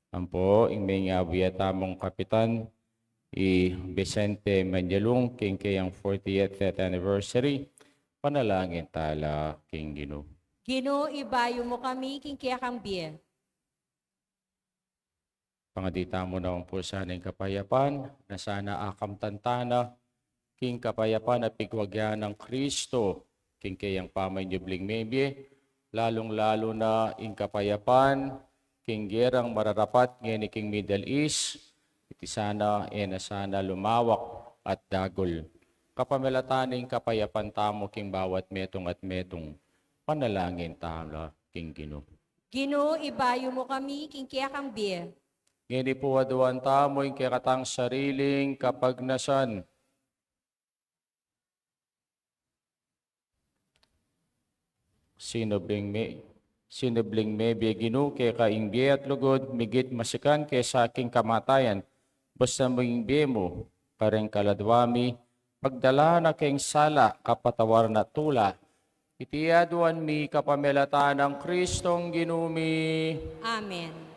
Ampo, ing may nga tamong kapitan, Vicente Manjalung, king kayang 40th anniversary, panalangin tala, King Ginoo. Ginoo, ibayo mo kami kingkiyakang biye. Pangadita mo naman po sana yung kapayapan, na sana akam tantana, king kapayapan at pigwagyan ng Kristo, king kayang pamay jubling maybe, lalong-lalo na ing kapayapan, king gerang mararapat ngeni king Middle East, iti sana na sana lumawak at dagol. Kapamilataning kapayapan tamo king bawat metong at metong, panalangin tala king Ginoo. Ginoo, ibayo mo kami, king kaya kang biye. Ngini po aduan tamo ing kikatang sariling kapagnasan. Sinubling me Ginoo kay kaingbi at lugod migit masikan kay sa aking kamatayan. Basta mo ingbi mo, pareng kaladwami, pagdala na keng sala kapatawar na tula. Itiaduan mi kapamilata ng Kristong Ginumi. Amen.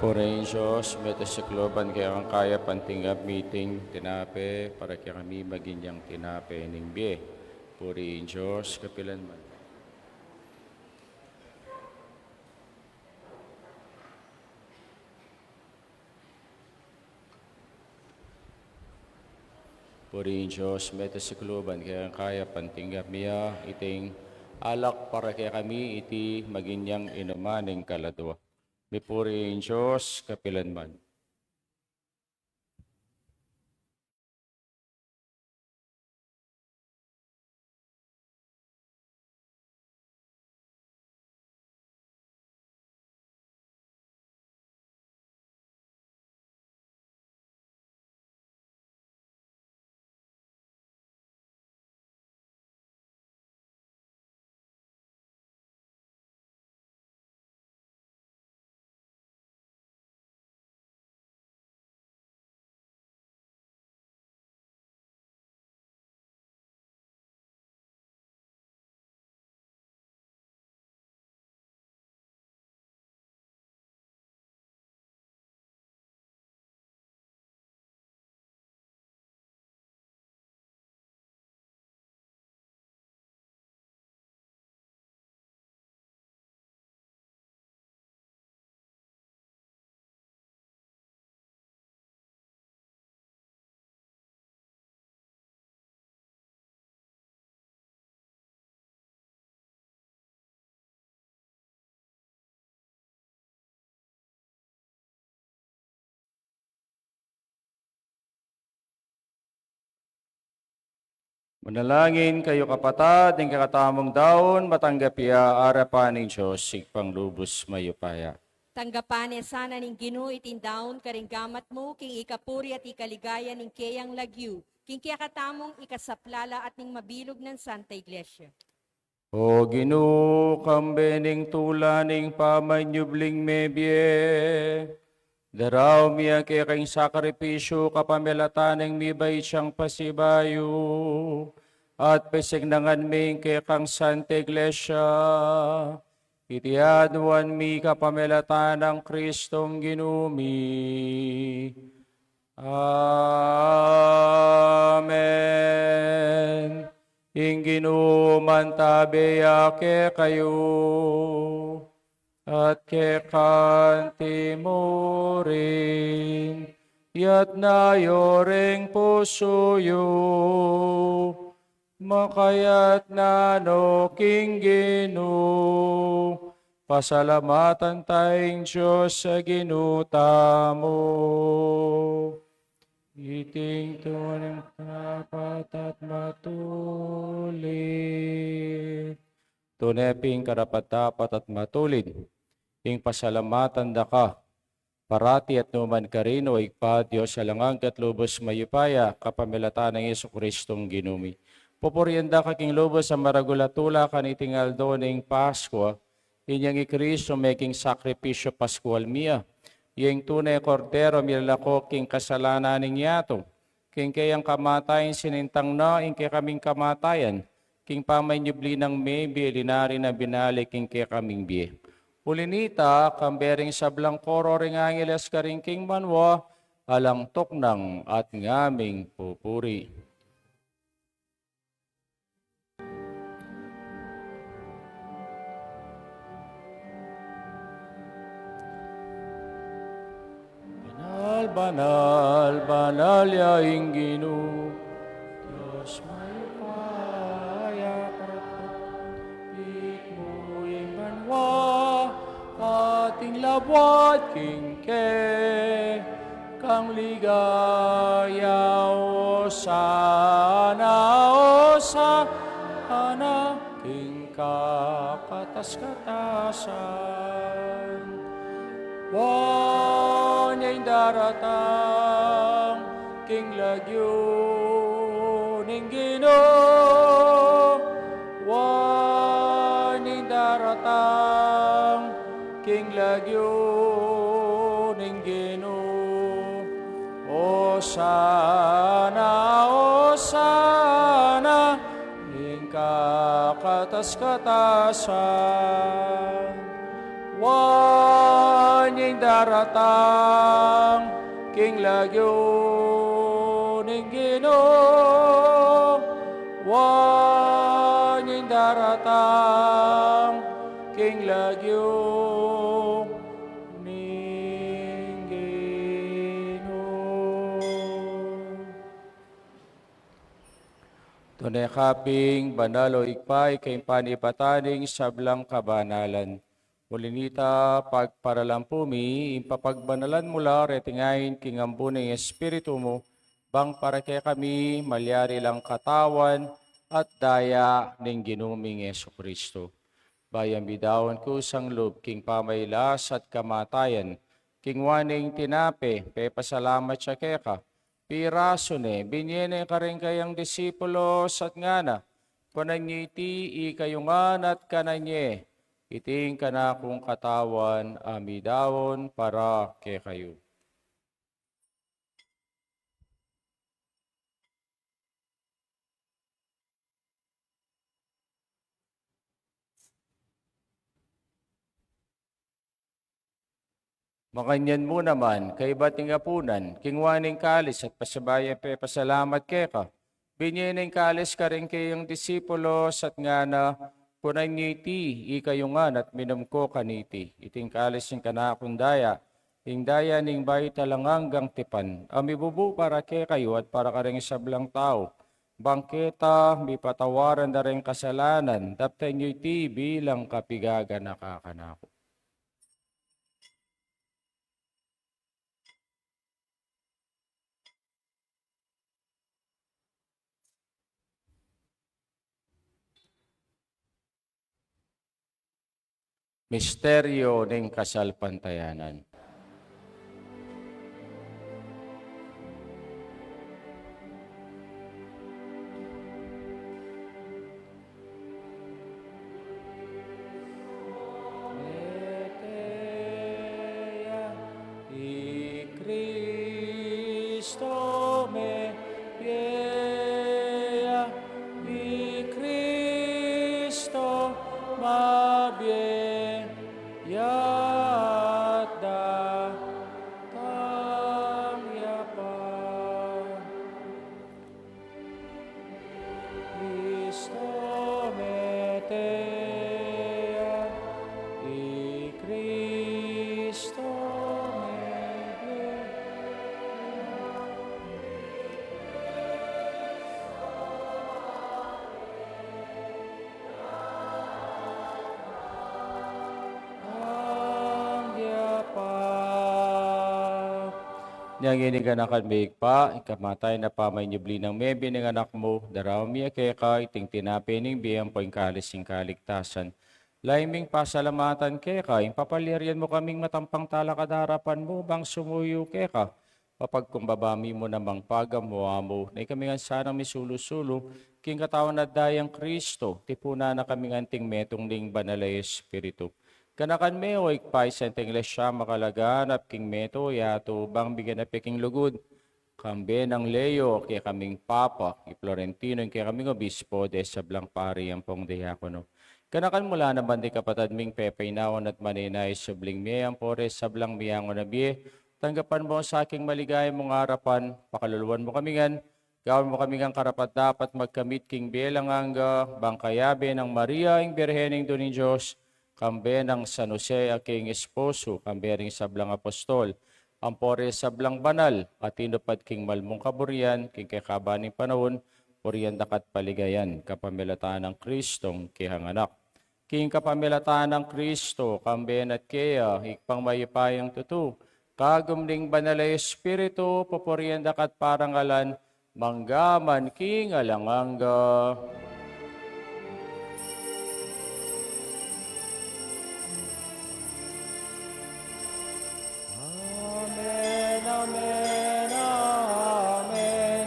Purihin Diyos, meta sa kloban kaya ang kaya pantingap meeting tinape para kaya kami maginyang tinape ning biye. Purihin Diyos, kapilan man. Purihin Diyos, meta sa kloban kaya ang kaya pantingap miya iting alak para kaya kami iti maginyang inumaning kaladwa. Mipurihin Diyos, kapilanman. Manalangin kayo kapatad, ng kakatamong daon, matanggapia arapan ng Diyos, sigpang lubos mayupaya. Tanggapan sana ning Ginoo itindaon karing gamat mo king ikapuri at ikaligaya ning kayang lagyu. King kaya katamong ikasaplala at ning mabilog ng Santa Iglesia. O Ginoo, kambening tulaning pamanyubling mebye, daraw miya kaya kayong sakripisyo kapamilatan ng mibay siyang pasibayo, at pesignagan ming kaya kang Santa Iglesia, itiadwan mi kapamilatan ng Kristong ginumi. Amen. Ingginuman tabeya ke kayo, at ke kanti mo rin, yat na yoreng pusuyo, makayat na no king Ginu, pasalamatan tayong Diyos sa ginuta mo. Iting tuwaning karapat at matulid. Tuneping karapat-dapat at matulid. Ing pasalamatan da ka. Parati at numan ka rin o igpa Diyos alangang kat lubos mayupaya kapamilatan ng Yesu Kristong ginumi. Pupurianda ka king lubos sa maragulatula kanitingal do ning Paskwa. Inyang ikristo making sakripisyo Paskual miya. Yung tunay kordero milalako king kasalanan ning yato. King kayang kamatayan sinintang na, ing kaya kaming kamatayan. King pamanyubli ng maybe, linari na binalik king kaya kaming biye. Ulinita, kambering sablang koro ring angeles ka ring king manwa, alang toknang at ngaming pupuri. Banal, banal yaing Ginoo, Diyos may paya, kapit mo yung banwa, ating labwat kingke, kang ligaya o sana, king kakatas-katasan. Wanya'y daratang king lagyo ning Ginoo. Wanya'y daratang king lagyo ning Ginoo. O sana, ing kakatas-katasan. Wanya'y daratang king lagyo ning Ginoo. Wanya'y daratang king lagyo ning Ginoo. Tunay kaping banalo ikpay kay panipataning sablang kabanalan. Mulinita, pagparalampumi, ipapagbanalan mula, retingayin kingambu ng Espiritu mo, bang para kay kami malyari lang katawan at daya ng ginuming Yesu Kristo. Bayang bidawan ko sang loob, king pamaylas at kamatayan, king waning tinape, pepasalamat siya keka, piraso ne, binyene ka rin kayang disipulos at ngana, pananyiti ikayungan at kananye, iting ka na kung katawan, amidawon para ke kayo. Makanyan mo naman, kay bating apunan, kingwaning kalis at pasabayan pasalamat keka. Binyening kalis ka rin kayong disipulos at ngana, kunanyiti, ikayungan at minumko kaniti. Iting kalis yung kanakundaya, ing daya ning bayi talanganggang tipan. Amibubu para ke kayo at para ka rin sablang tao. Bangketa, may patawaran na rin kasalanan, daptan nyo iti bilang kapigaga nakakanako. Misteryo ng Kasalpantayanan. Y Cristo me piea, y Cristo mabie, yata tamyapa. Cristo me tea, y Cristo me piea. Niyang iniganakan biig pa, ikamatay na pamay niyubli ng mebi ng anak mo, daraw miya keka, iting tinapining biyang po kalis kaligtasan. Laiming pasalamatan keka, impapalirian mo kaming matampang talakad harapan mo, bang sumuyo keka. Papagkumbabami mo namang pagamuha mo, na kaming sanang misulusulo, king katawan na dayang Kristo, tipuna na kaming anting metong ning banalay Espiritu. Kanakan me o ikpay sa iglesia makalagan at king meto yato bang bigyan na peking lugod. Kambe ng Leo kaya kaming Papa, i Florentino kaya kaming Obispo de sablang pari ang pong diakono. Kanakan mula naman di kapatad ming pepainawan at maninay subling miyang pore sablang miyangon na biye. Tanggapan mo sa aking maligay mong harapan, pakaluluan mo kamingan, gawin mo kaming ang karapat dapat magkamit king belang angga, bangkayabe ng Maria ing Birhening Doning Diyos, kambe ng San Jose aking esposo, kambe ring sablang apostol, ampore sablang banal, at tinupad king malmong kaburian, king kakabaning panahon, puriyan dakat paligayan, kapamilataan ng Kristong kihanganak. King kapamilataan ng Kristo, kambe at kaya, hikpang mayipayang tutu, kagumning banalay Espiritu, pupuriyan dakat parangalan, manggaman king alanganga. Amen, amen, amen.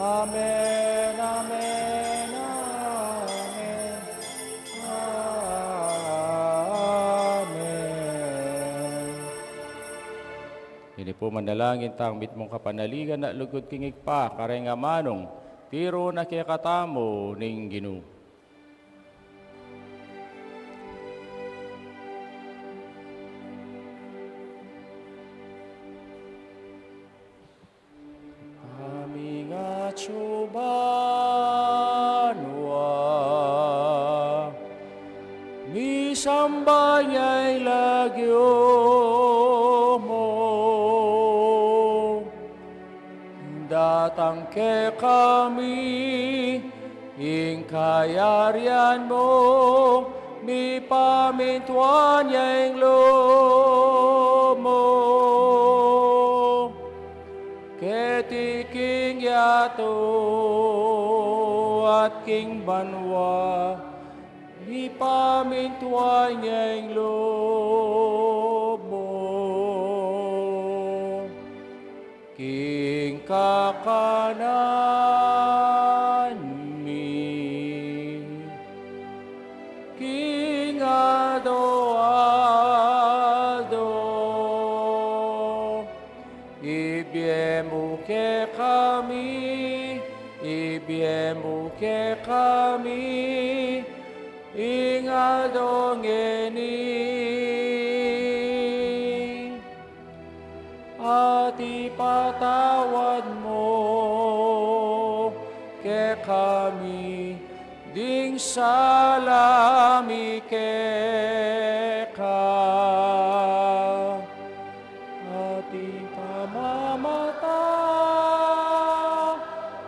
Amen, amen, amen. Amen. Hindi po manalangin tangmit mong kapanaligan na lugod kingig pa, karenga manong, tiro na kikatamo ning Ginoo. Aming atsubanwa, misamba niya'y lagyo mo, datang ke kami, ing kayarian mo, mi pamintuan niya'y lomo. Ketiking yato at king banwa, ipamintuan niya'y lobo. King kakanan mi, king ado-ado, ibiemu ke kami, ingadong ini, at ipatawad mo ke kami, ding salami ke ka.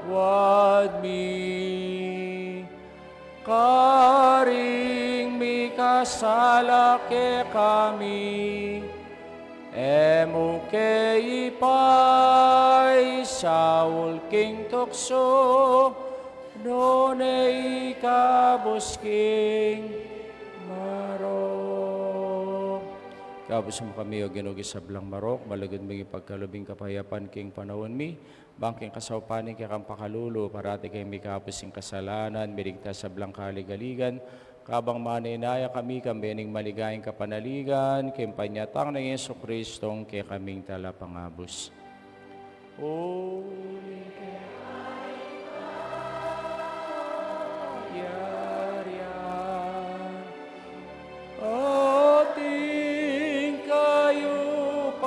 Wad mi karing mi kasala ke kami, emu ke ipay saul king tukso, Nonay kabusking marok. Kabus mo kami o ginugi sa blang marok, malagod mga pagkalubing kapayapan king panahon mi, bangking kasawpanin kaya kang pakalulo, parati kay may kapusing kasalanan, mirigtas sa blang kaligaligan, kabang maninaya kami, kambening maligayang kapanaligan, kimpanyatang ng Yesu Kristong kaya kaming talapangabos. Holy Yarian, ating kayupayan,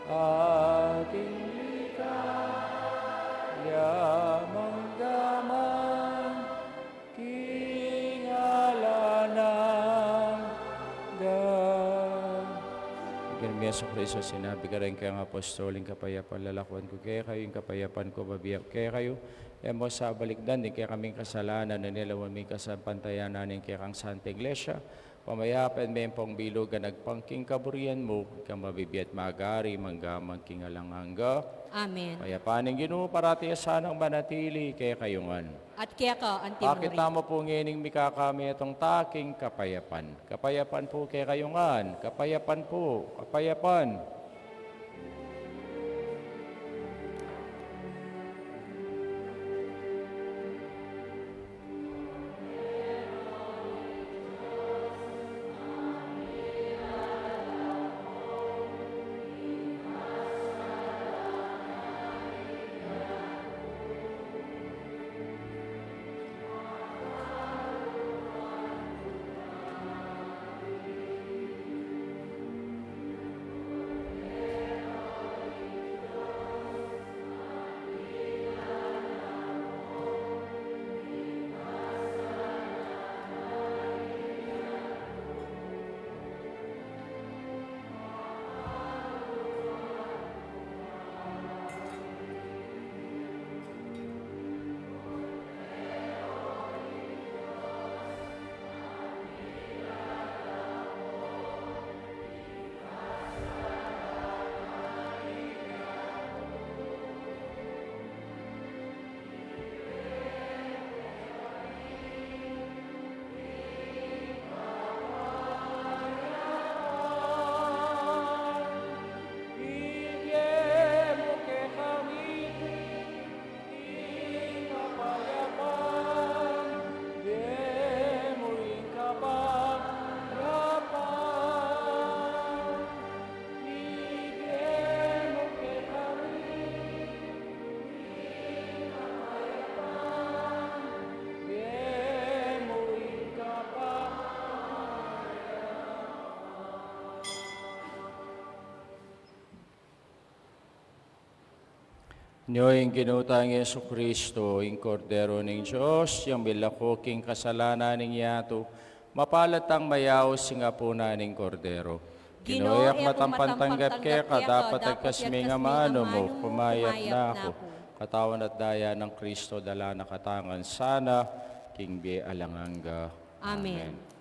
ating likaya manggaman, kingalanan, Ganun Yesu Cristo, sinabi ka rin kayong apostoling kapayapan, lalakuan ko kaya kayo, yung kapayapan ko babiyak kaya kayo, mo sa balikdan, din kaya kaming kasalanan, na nilawan may kasapantayan nanin kaya kang Santa Iglesia, pamayapan may pong bilugan, nagpangking kaburian mo, kang mabibiyat magari, manggamang kingalangangga. Amen. Payapaning Ginoo, parati sanang manatili kaya kayungan. At kaya ka, Pakita antimuri. mo po ngining mikakami itong taking kapayapan. Kapayapan po kay kayungan. Kapayapan po. Kapayapan. Nyo yung ginutang Yesu Kristo, yung kordero ng Diyos, yung bilakoking kasalanan ng yato, mapalatang mayaw singa po na ng kordero. Ginoyak matampantanggap kaya ka, dapat agkasmi nga mano mo, kumayat na ako. Katawan at daya ng Kristo, dala na katangan sana, king bi alanganga. Amen.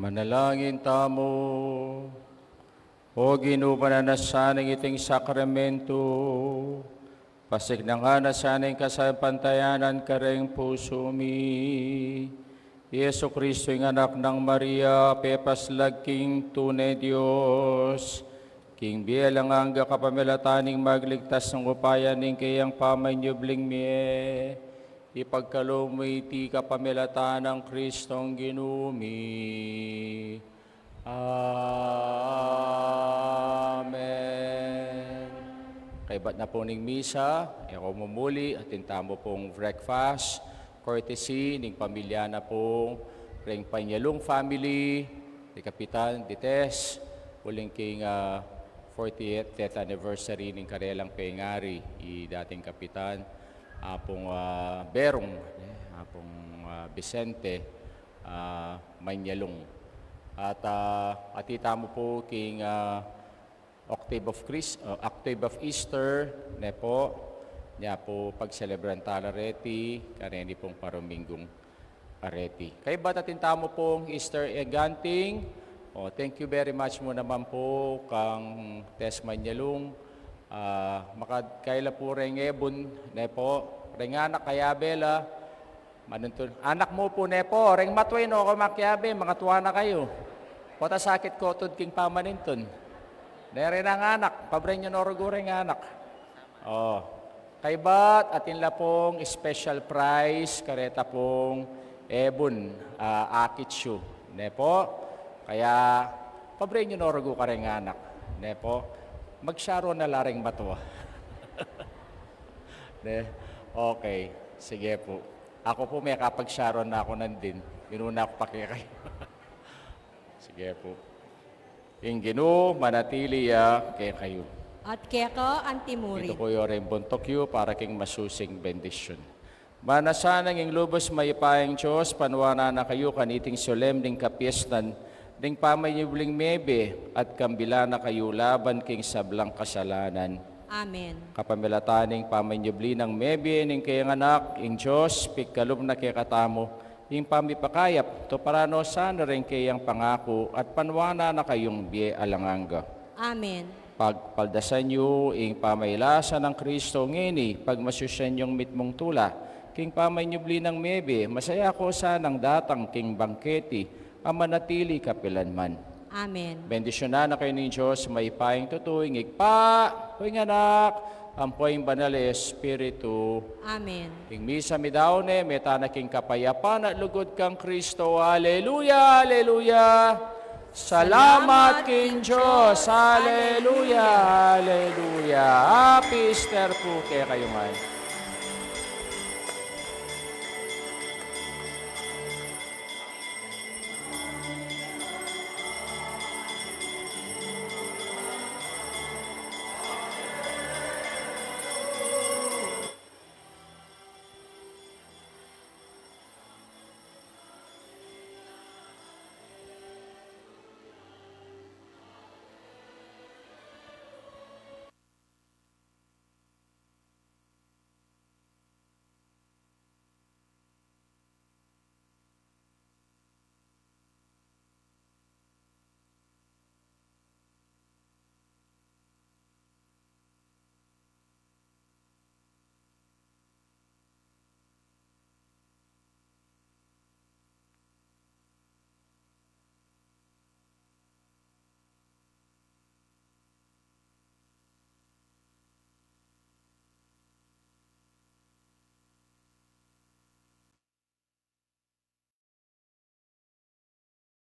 Manalangin tamo. O ginupananasaning iting sakramento, pasig na nga na sanang kasapantayanan ka rin puso mi. Yesu Kristo yung anak ng Maria, pepaslag king tunay Diyos, king bielang angga kapamilataning magligtas ng upayan ning kayang pamanyubling miye, ipagkalumiti kapamilatan ng Kristong ginumi. Amen. Kay ba't na po ning misa, ako mumuli at tintamo pong breakfast, courtesy ning pamilya na po, ring Panyalong family, ni Kapitan Dites, uling king 40th death anniversary ning Karelang Pengari, dating Kapitan, apong Berong, apong Vicente, Manyalong. At atita mo po king Octave of Easter, ne po, niya po pagselebran talareti, kareni pong paruminggong areti. Kay ba tatinta mo pong Easter eganting, thank you very much mo naman po kang Tess Manyalong, makadkaila po ring ebon, ne po, ring anak kaya bela, manuntun. Anak mo po ne po, ring matway no ako makyabe, mga tuwa na kayo. Kota sakit ko tod king pamaninton. Nere ang anak, pabre nyo norugo ring anak. Kay bat atin la pong special prize, kareta pong ebon, akitsyu. Ne po, kaya pabre nyo norugo ka ring anak. Ne po, magsyaro na laring matwa. Ne? Okay, sige po. Ako po may kapag-sharon na ako nandin. Inuna ako pakikay. Sige po. Ingino, manatili kay kayo. At keko antimuri. Ito ko yung bontokyo para king masusing bendisyon. Manasanang ing lubos mayipayang Diyos, panwana na kayo kaniting solemning kapiestan, ding pamayubling mebe, at kambila na kayo laban king sablang kasalanan. Amen. Kapamilataning pamanyubli ng mebe, ning kayang anak, ing Diyos, pikalum na kay katamo, ing pamipakayap, to parano sana rin kayang pangako, at panwana na kayong biye alanganga. Amen. Pagpaldasan nyo, ing pamaylasan ng Kristo ngini, pagmasusyan yung mitmong tula, king pamanyubli ng mebe, masaya ko sanang datang king bangketi, ang manatili kapilanman. Amen. Bendisyonan na kayo ng Diyos, may paing tutuwing igpa, huwing anak, ampoing banal Espiritu. Amen. Ing misa mi daone, metana king kapayapan at lugod kang Kristo. Alleluia, alleluia. Salamat king Diyos. Alleluia, alleluia. Happy Easter po kaya kayo man.